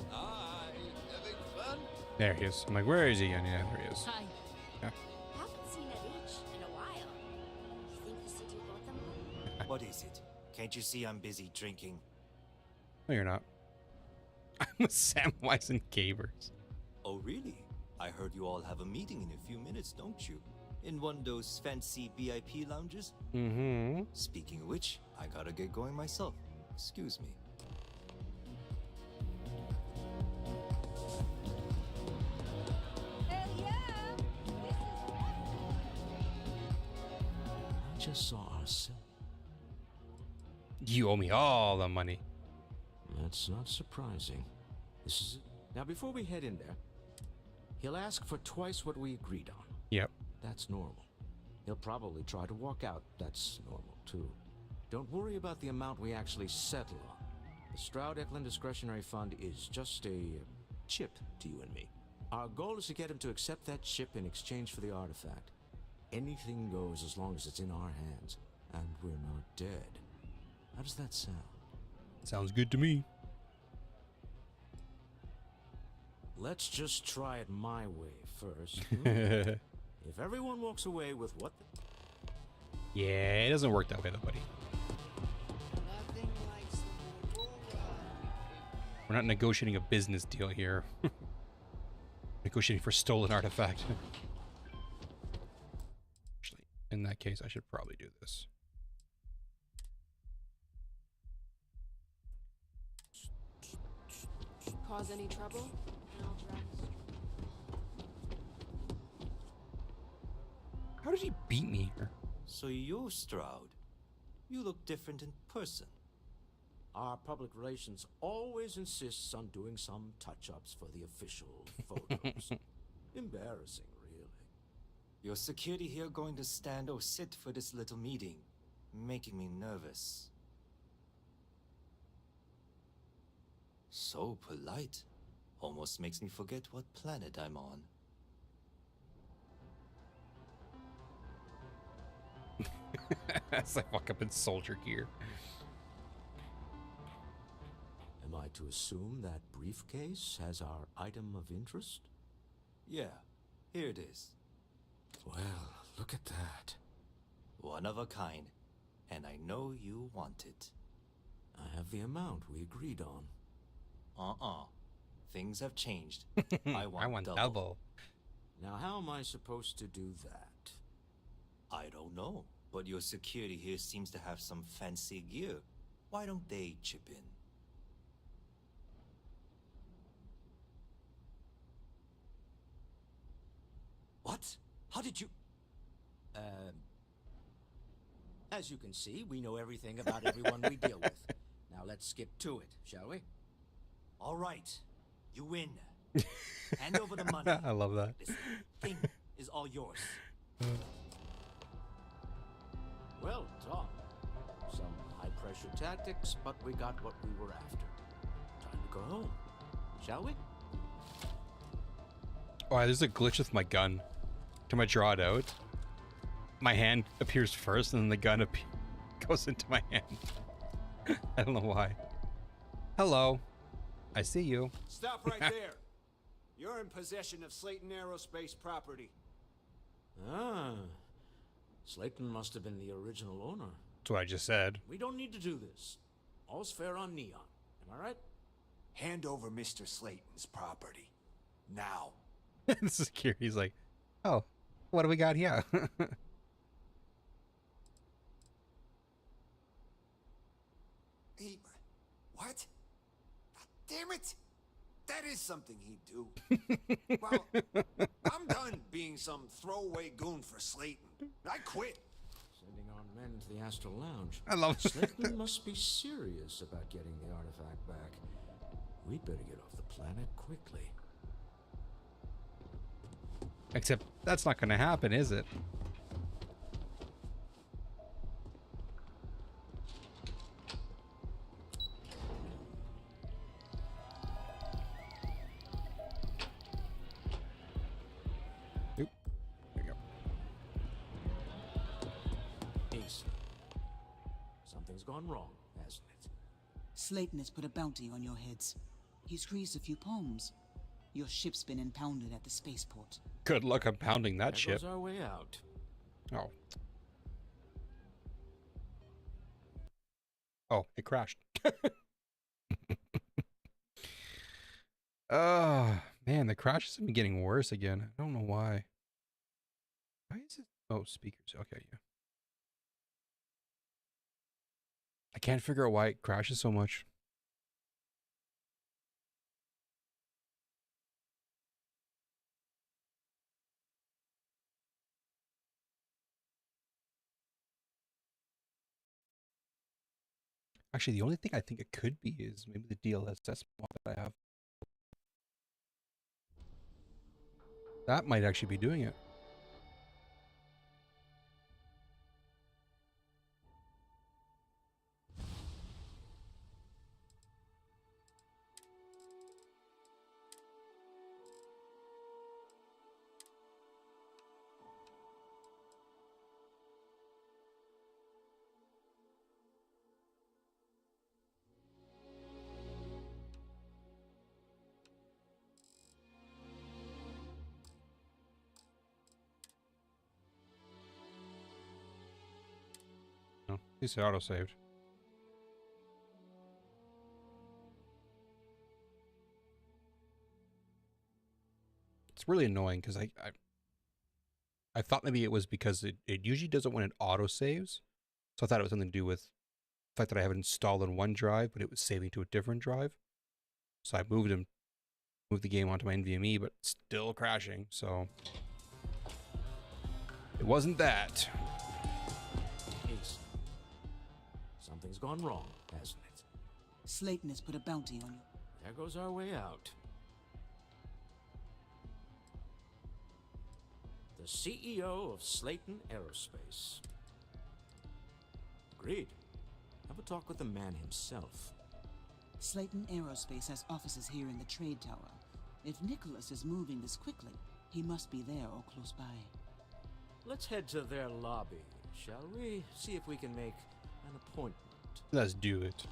Hi, having fun? There he is. I'm like, where is he again? Yeah, there he is. Hi. Yeah. Haven't seen a beach in a while. You think the city bought them one? What is it? Can't you see I'm busy drinking? No, you're not. I'm with Samwise and Gabers. Oh, really? I heard you all have a meeting in a few minutes, don't you? In one of those fancy VIP lounges? Mm-hmm. Speaking of which, I gotta get going myself. Excuse me. Hell yeah! just saw ourselves. You owe me all the money. That's not surprising. This is now before we head in there, he'll ask for twice what we agreed on. Yep. That's normal. He'll probably try to walk out. That's normal too. Don't worry about the amount we actually settle on. The Stroud-Eklund Discretionary Fund is just a chip to you and me. Our goal is to get him to accept that chip in exchange for the artifact. Anything goes as long as it's in our hands, and we're not dead. How does that sound? Sounds good to me. Let's just try it my way first. If everyone walks away with what... Yeah, it doesn't work that way though, buddy. We're not negotiating a business deal here. Negotiating for stolen artifact. Actually, in that case, I should probably do this. Cause any trouble? And I'll drive us. How did he beat me here? So you're Stroud. You look different in person. Our public relations always insists on doing some touch-ups for the official photos. Embarrassing, really. Your security here going to stand or sit for this little meeting, making me nervous. So polite. Almost makes me forget what planet I'm on. As I walk up in soldier gear. Am I to assume that briefcase has our item of interest? Yeah, here it is. Well, look at that. One of a kind, and I know you want it. I have the amount we agreed on. Things have changed. I want double. Now, how am I supposed to do that? I don't know, but your security here seems to have some fancy gear. Why don't they chip in? What? How did you... As you can see, we know everything about everyone we deal with. Now let's skip to it, shall we? All right, you win. Hand over the money. I love that. This thing is all yours. Well done. Some high-pressure tactics, but we got what we were after. Time to go home, shall we? Oh, there's a glitch with my gun. Can I draw it out? My hand appears first, and then the gun goes into my hand. I don't know why. Hello. I see you. Stop right there. You're in possession of Slayton Aerospace property. Ah. Slayton must have been the original owner. That's what I just said. We don't need to do this. All's fair on Neon. Am I right? Hand over Mr. Slayton's property. Now. The security's like, oh, what do we got here? He... What? God damn it! That is something he'd do. Well, I'm done being some throwaway goon for Slayton. I quit. Sending on men to the Astral Lounge. I love Slayton must be serious about getting the artifact back. We'd better get off the planet quickly. Except that's not going to happen, is it? Oop. There you go. Ace. Something's gone wrong, hasn't it? Slayton has put a bounty on your heads. He's greased a few palms. Your ship's been impounded at the spaceport. Good luck impounding that There ship. goes our way out. Oh. Oh, it crashed. Oh, man, the crashes have been getting worse again. I don't know why. Why is it? Oh, speakers. Okay, yeah. I can't figure out why it crashes so much. Actually, the only thing I think it could be is maybe the DLSS mod that I have. That might actually be doing it. No, at least it auto-saved. It's really annoying because I thought maybe it was because it usually does it when it auto-saves. So I thought it was something to do with the fact that I have it installed on one drive, but it was saving to a different drive. So I moved the game onto my NVMe, but it's still crashing, so it wasn't that. Ace. Something's gone wrong, hasn't it? Slayton has put a bounty on you. There goes our way out. The CEO of Slayton Aerospace. Agreed. Have a talk with the man himself. Slayton Aerospace has offices here in the trade tower. If Nicholas is moving this quickly, he must be there or close by. Let's head to their lobby, shall we? See if we can make an appointment. Let's do it.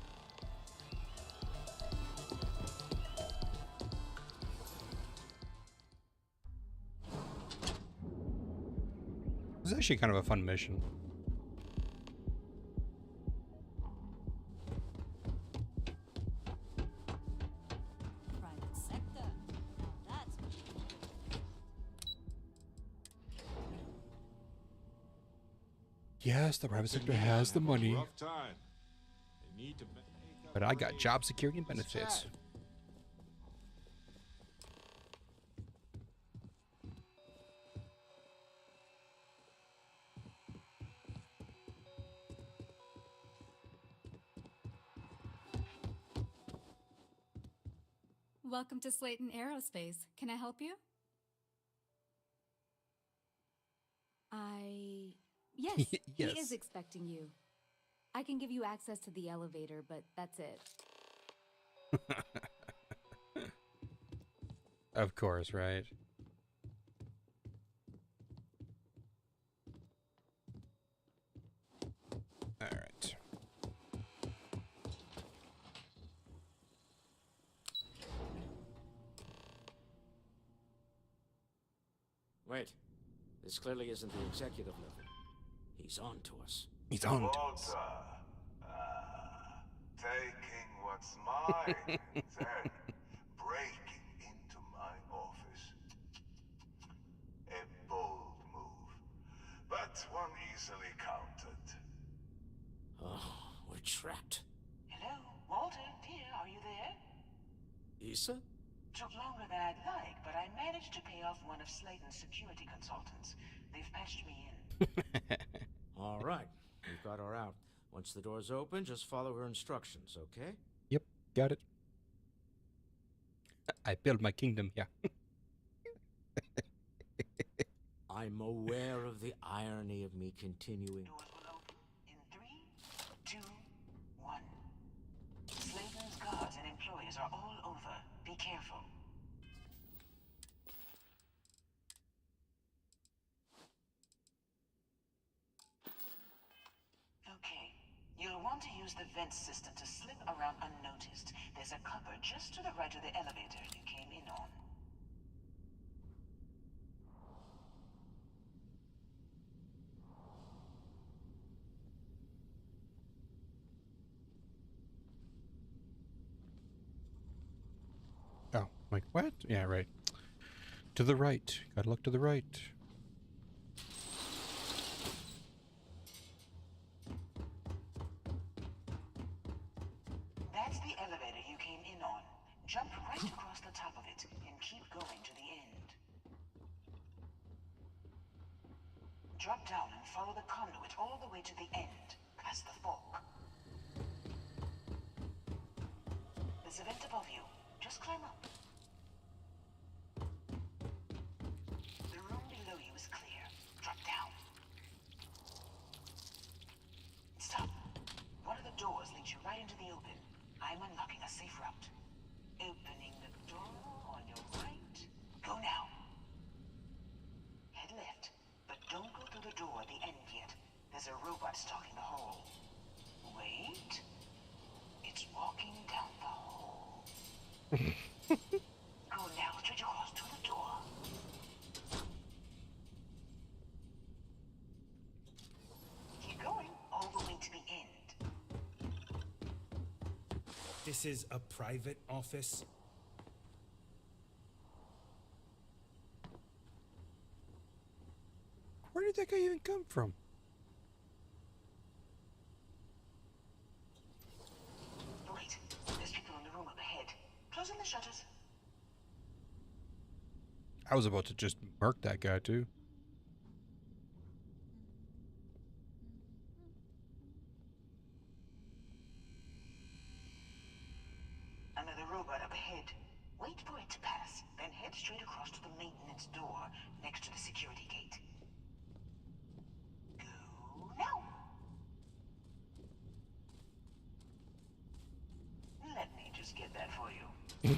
This is actually kind of a fun mission. Private sector. Now that's Yes, the private sector has the money, Rough time. They need to make up but I got for job security and benefits. Welcome to Slayton Aerospace. Can I help you? Yes, Yes. he is expecting you. I can give you access to the elevator, but that's it. Of course, right? All right. Wait. This clearly isn't the executive level. He's on to us. He's on to us. Walter, taking what's mine and then breaking into my office. A bold move, but one easily countered. Oh, we're trapped. Hello, Walter, dear, are you there? Issa? Took longer than I'd like, but I managed to pay off one of Slayton's security consultants. They've patched me in. All right. We've got her out. Once the door's open, just follow her instructions, okay? Yep, got it. I build my kingdom here. I'm aware of the irony of me continuing. Doors will open in 3, 2, 1. Slayton's guards and employees are all over. Be careful. Okay. You'll want to use the vent system to slip around unnoticed. There's a cupboard just to the right of the elevator you came in on. Oh, like what? Yeah, right. To the right. Gotta look to the right. That's the elevator you came in on. Jump right across the top of it and keep going to the end. Drop down and follow the conduit all the way to the end, past the fork. There's a vent above you. Just climb up. The room below you is clear. Drop down. Stop. One of the doors leads you right into the open. I'm unlocking a safe route. Opening the door on your right. Go now. Head left, but don't go through the door at the end yet. There's a robot stalking the hall. Wait. It's walking down the hall. Go now, straight across to the door. Keep going, all the way to the end. This is a private office. Where did that guy even come from? Wait, there's people in the room up ahead. Closing the shutters. I was about to just murk that guy too. Another robot up ahead. Wait for it to pass, then head straight across to the maintenance door next to the security gate. Go now. Let me just get that for you. You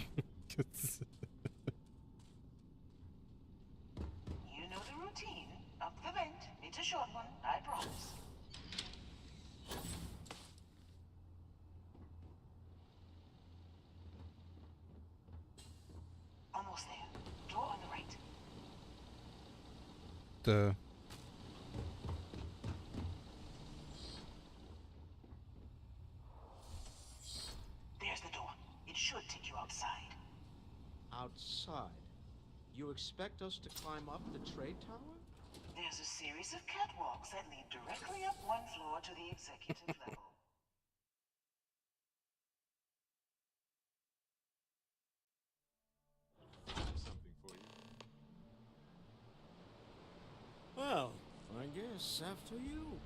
know the routine. Up the vent. It's a short one, I promise. Almost there. Door on the right. There's the door. It should take you outside. Outside? You expect us to climb up the trade tower? There's a series of catwalks that lead directly up one floor to the executive level. Something for you. Well, I guess after you.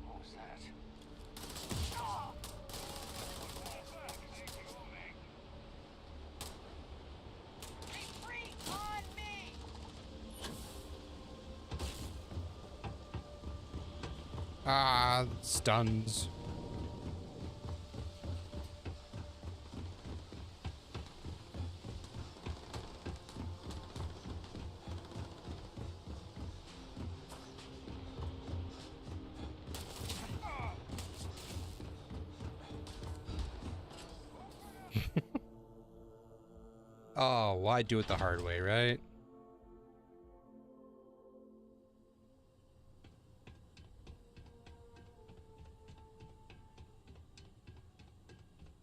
What was that? Ah, stuns. Oh, why do it the hard way, right?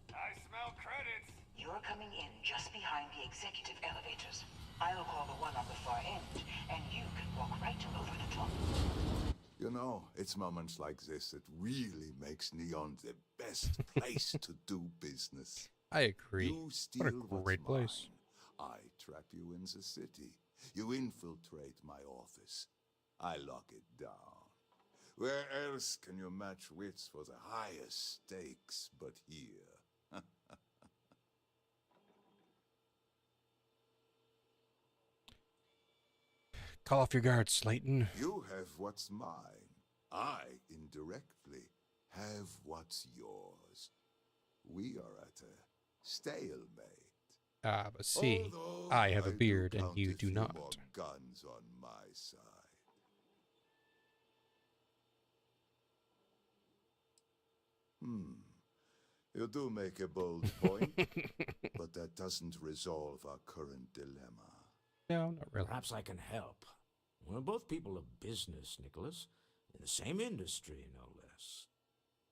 I smell credits. You're coming in just behind the executive elevators. I'll call the one on the far end, and you can walk right over the top. You know, it's moments like this that really makes Neon the best place to do business. I agree. You steal What a what's great place. mine. I trap you in the city. You infiltrate my office. I lock it down. Where else can you match wits for the highest stakes but here? Call off your guard, Slayton. You have what's mine. I, indirectly, have what's yours. We are at a stalemate. Ah, but see, Although I have a beard and count you a do few not. more guns on my side. You do make a bold point, but that doesn't resolve our current dilemma. No, not really. Perhaps I can help. We're both people of business, Nicholas. In the same industry, no less.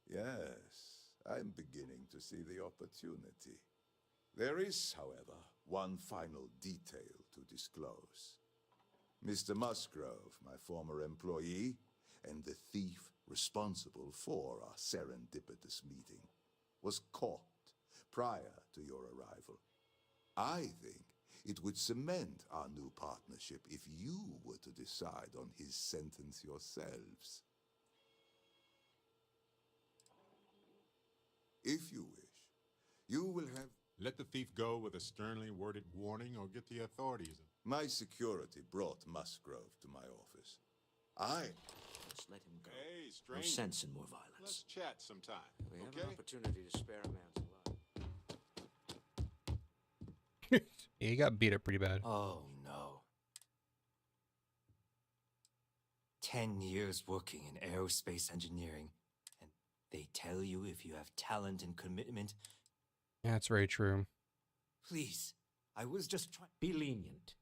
Yes, I'm beginning to see the opportunity. There is, however, one final detail to disclose. Mr. Musgrove, my former employee, and the thief responsible for our serendipitous meeting, was caught prior to your arrival. I think it would cement our new partnership if you were to decide on his sentence yourselves. If you wish, you will have... Let the thief go with a sternly worded warning or get the authorities. My security brought Musgrove to my office. Just let him go. Hey, No stranger. sense in more violence. Let's chat sometime. We have okay? an opportunity to spare a man's life. Yeah, he got beat up pretty bad. Oh no. 10 years working in aerospace engineering, and they tell you if you have talent and commitment. That's very true. Please, I was just trying. Be lenient.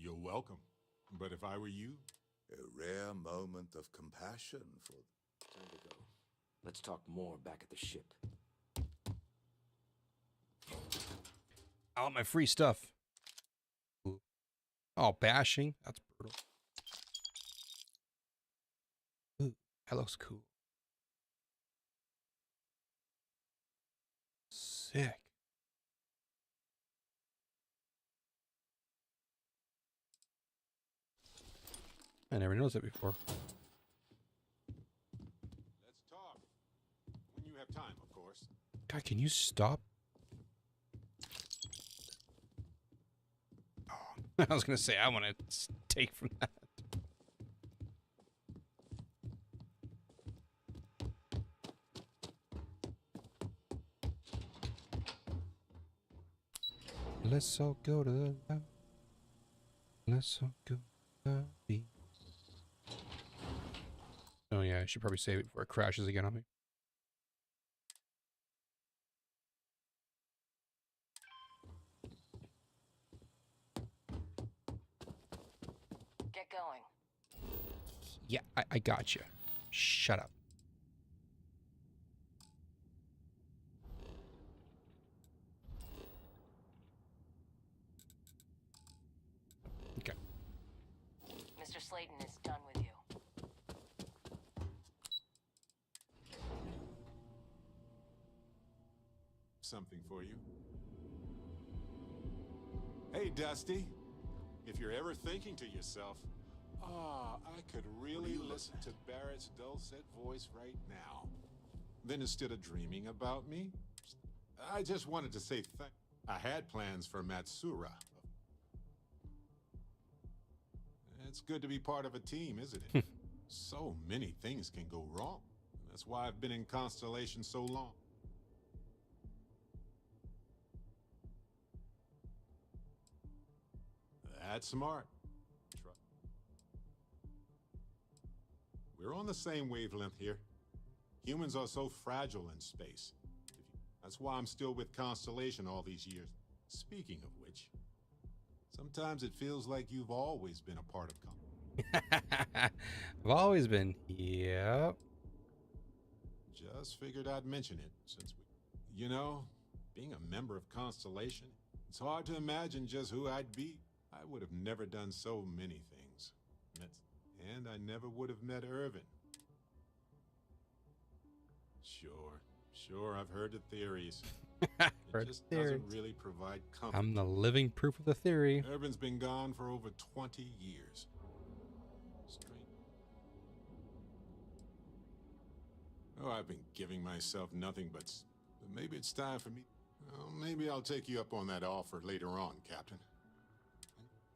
You're welcome. But if I were you... A rare moment of compassion for... Time to go. Let's talk more back at the ship. I want my free stuff. Ooh. Oh, bashing? That's brutal. Ooh, that looks cool. Sick. I never noticed it before. Let's talk. When you have time, of course. God, can you stop? Oh, I was going to say, I want to take from that. Let's all go to the lab. Let's all go to the beach. Oh yeah, I should probably save it before it crashes again on me. Get going. Yeah, I got you. Shut up. Okay. Mr. Slayton is done with you. Something for you. Hey, Dusty. If you're ever thinking to yourself, I could really listen to Barrett's dulcet voice right now, then instead of dreaming about me, I just wanted to say thank. I had plans for Matsura. It's good to be part of a team, isn't it? So many things can go wrong. That's why I've been in Constellation so long. That's smart. We're on the same wavelength here. Humans are so fragile in space. That's why I'm still with Constellation all these years. Speaking of which, sometimes it feels like you've always been a part of I've always been. Yep. Just figured I'd mention it since we... You know, being a member of Constellation, it's hard to imagine just who I'd be. I would have never done so many things. And I never would have met Irvin. Sure, I've heard the theories. It just doesn't really provide comfort. I'm the living proof of the theory. Irvin's been gone for over 20 years. Strange. Oh, I've been giving myself nothing but maybe it's time for me. Well, maybe I'll take you up on that offer later on, Captain.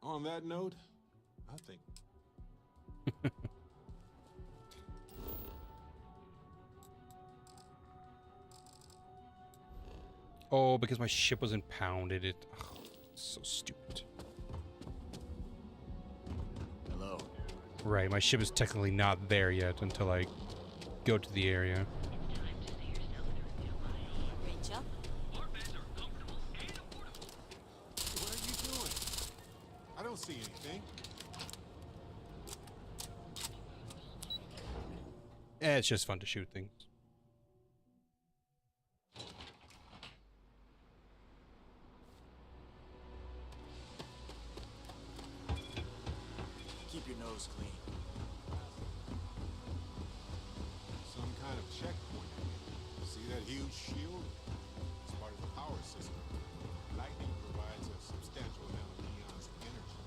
On that note, I think... Oh, because my ship was impounded. It. Oh, so stupid. Hello. Right, my ship is technically not there yet until I go to the area. Rachel? What are you doing? I don't see anything. It's just fun to shoot things. Keep your nose clean. checkpoint. See that huge shield? It's part of the power system. Lightning provides a substantial amount of Neon's energy.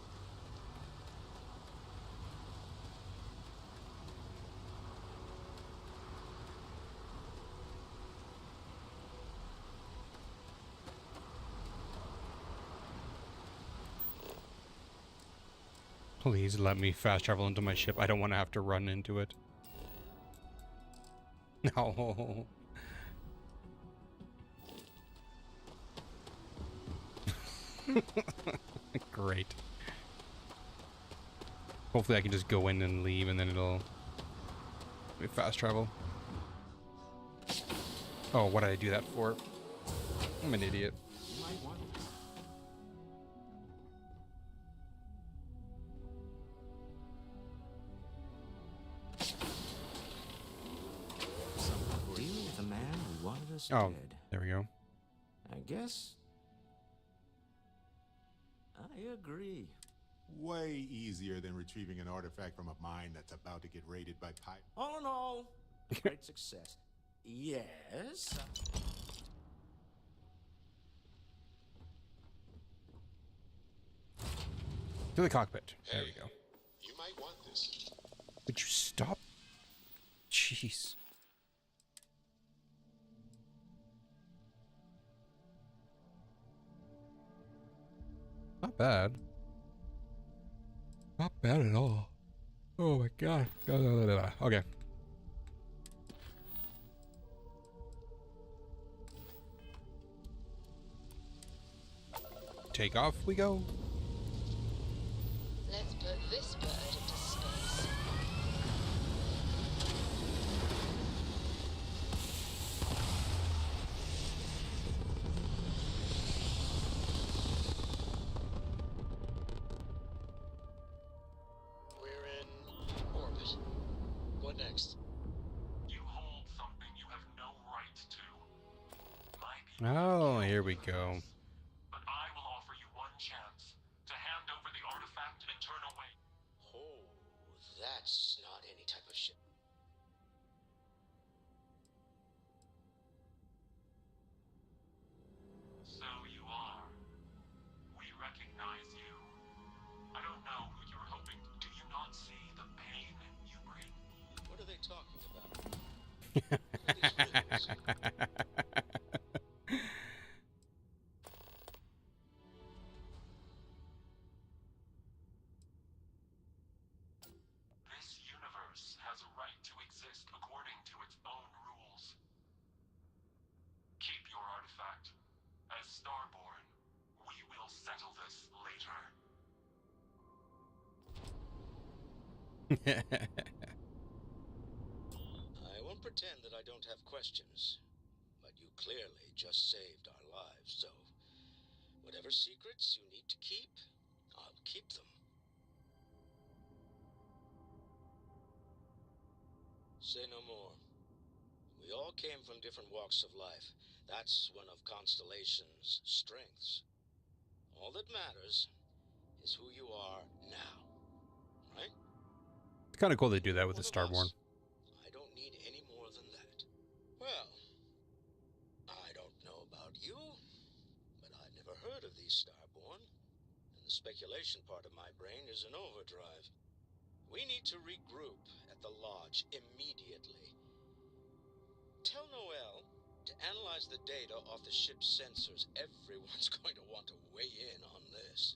Please let me fast travel into my ship. I don't want to have to run into it. No. Great. Hopefully I can just go in and leave and then it'll be fast travel. Oh, what did I do that for? I'm an idiot. You might want this. Dealing with a man who wanted us Oh, dead. there we go. I guess I agree. Way easier than retrieving an artifact from a mine that's about to get raided by pirates. All in all, great success. Yes. To the cockpit. There we go. You might want this. Would you stop? Jeez. Not bad. Not bad at all. Oh my god. Okay. Take off we go. Let's put this bird into space. We're in orbit. What next? You hold something you have no right to. My people Oh, here we go. but I will offer you one chance to hand over the artifact and turn away. Oh, that's not any type of ship. So you are. We recognize you. I don't know who you're hoping. Do you not see the pain you bring? What are they talking about? What are these riddles? This universe has a right to exist according to its own rules. Keep your artifact. As Starborn, we will settle this later. I won't pretend that I don't have questions, but you clearly just saved our lives, so whatever secrets you need to keep, I'll keep them. Say no more. We all came from different walks of life. That's one of Constellation's strengths. All that matters is who you are now, right? It's kind of cool they do that with the Starborn. I don't need any more than that. Well, I don't know about you, but I've never heard of these Starborn, and the speculation part of my brain is in overdrive. We need to regroup at the lodge immediately. Tell Noel to analyze the data off the ship's sensors. Everyone's going to want to weigh in on this.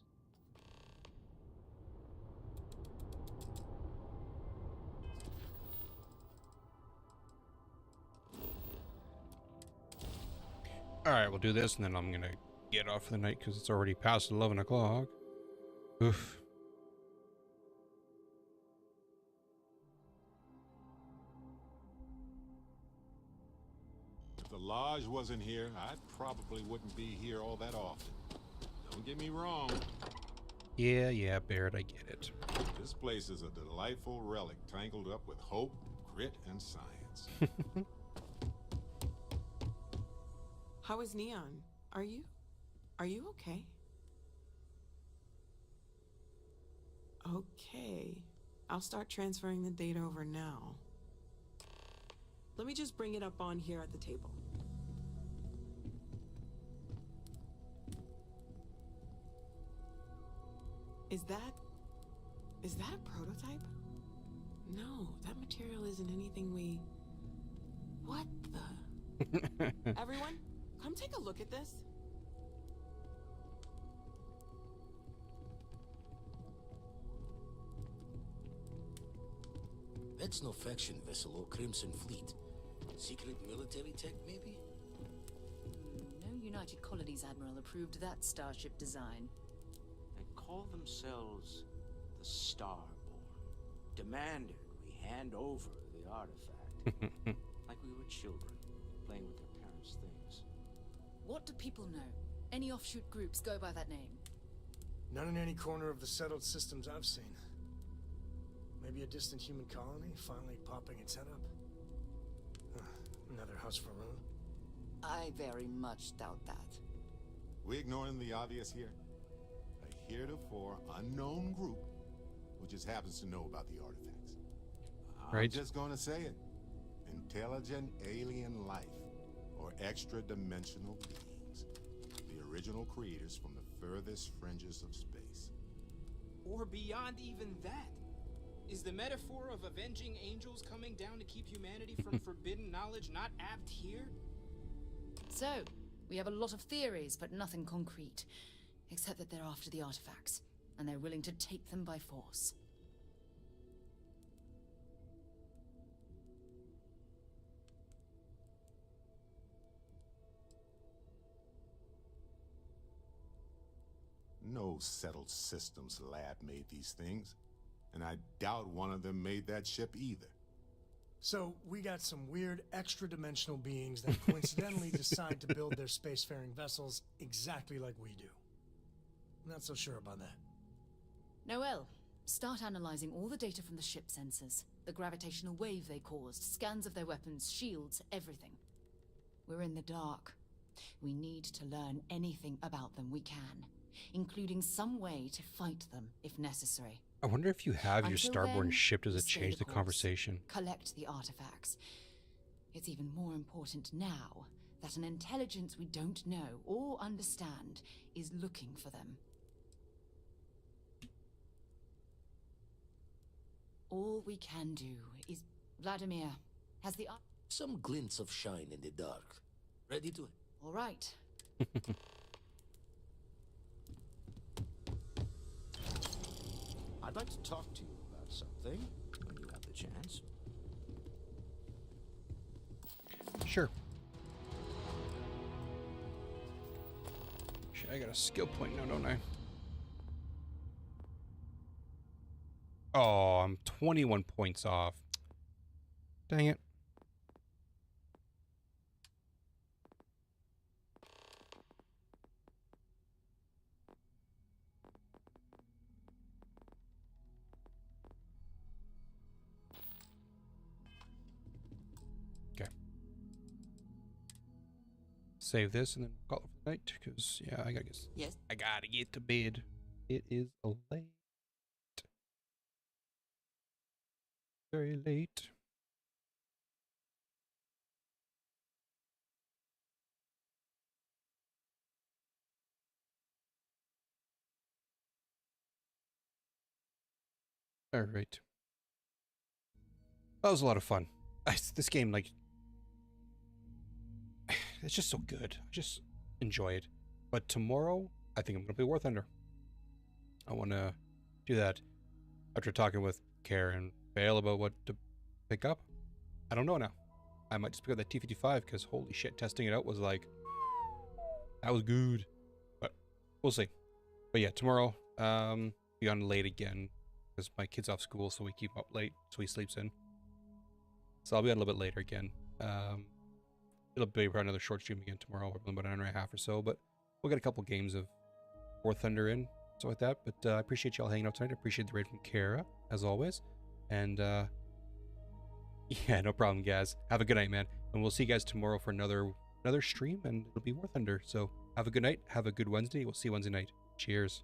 Alright, we'll do this and then I'm gonna get off for the night because it's already past 11 o'clock. Oof. If the lodge wasn't here, I probably wouldn't be here all that often. Don't get me wrong. Yeah, Barrett, I get it. This place is a delightful relic tangled up with hope, grit, and science. How is Neon? Are you okay? Okay. I'll start transferring the data over now. Let me just bring it up on here at the table. Is that a prototype? No, that material isn't anything we... What the... Everyone, come take a look at this. That's no faction vessel or Crimson Fleet. Secret military tech, maybe? No United Colonies Admiral approved that starship design. They call themselves the Starborn. Demanded we hand over the artifact. Like we were children, playing with their parents' things. What do people know? Any offshoot groups go by that name? None in any corner of the settled systems I've seen. Maybe a distant human colony finally popping its head up. Another house for Rune. I very much doubt that. We ignoring the obvious here? A heretofore unknown group who just happens to know about the artifacts. Right. I'm just gonna say it. Intelligent alien life, or extra-dimensional beings. The original creators from the furthest fringes of space. Or beyond even that. Is the metaphor of avenging angels coming down to keep humanity from forbidden knowledge not apt here? So, we have a lot of theories, but nothing concrete. Except that they're after the artifacts, and they're willing to take them by force. No settled systems lab made these things. And I doubt one of them made that ship either. So, we got some weird extra-dimensional beings that coincidentally decide to build their spacefaring vessels exactly like we do. Not so sure about that. Noel, start analyzing all the data from the ship sensors. The gravitational wave they caused, scans of their weapons, shields, everything. We're in the dark. We need to learn anything about them we can, including some way to fight them if necessary. I wonder if you have your Until Starborn then, ship, does it stay change the course. conversation? Collect the artifacts. It's even more important now that an intelligence we don't know or understand is looking for them. All we can do is... Vladimir, has the... Some glints of shine in the dark. Ready to... All right. I'd like to talk to you about something when you have the chance. Sure. Shit, I got a skill point now, don't I? Oh, I'm 21 points off. Dang it. Save this and then call it for the night, because yeah, I gotta get to bed. It is late. Very late. All right. That was a lot of fun. This game, like, it's just so good. I just enjoy it. But tomorrow, I think I'm going to play War Thunder. I want to do that after talking with Kara and Bale about what to pick up. I don't know now. I might just pick up that T-55 because holy shit, testing it out was like, that was good. But we'll see. But yeah, tomorrow, be on late again because my kid's off school, so we keep him up late so he sleeps in. So I'll be on a little bit later again. It'll be probably another short stream again tomorrow, about an hour and a half or so. But we'll get a couple games of War Thunder in, stuff like that. But I appreciate y'all hanging out tonight. I appreciate the raid from Kara, as always. And yeah, no problem, guys. Have a good night, man. And we'll see you guys tomorrow for another stream, and it'll be War Thunder. So have a good night. Have a good Wednesday. We'll see you Wednesday night. Cheers.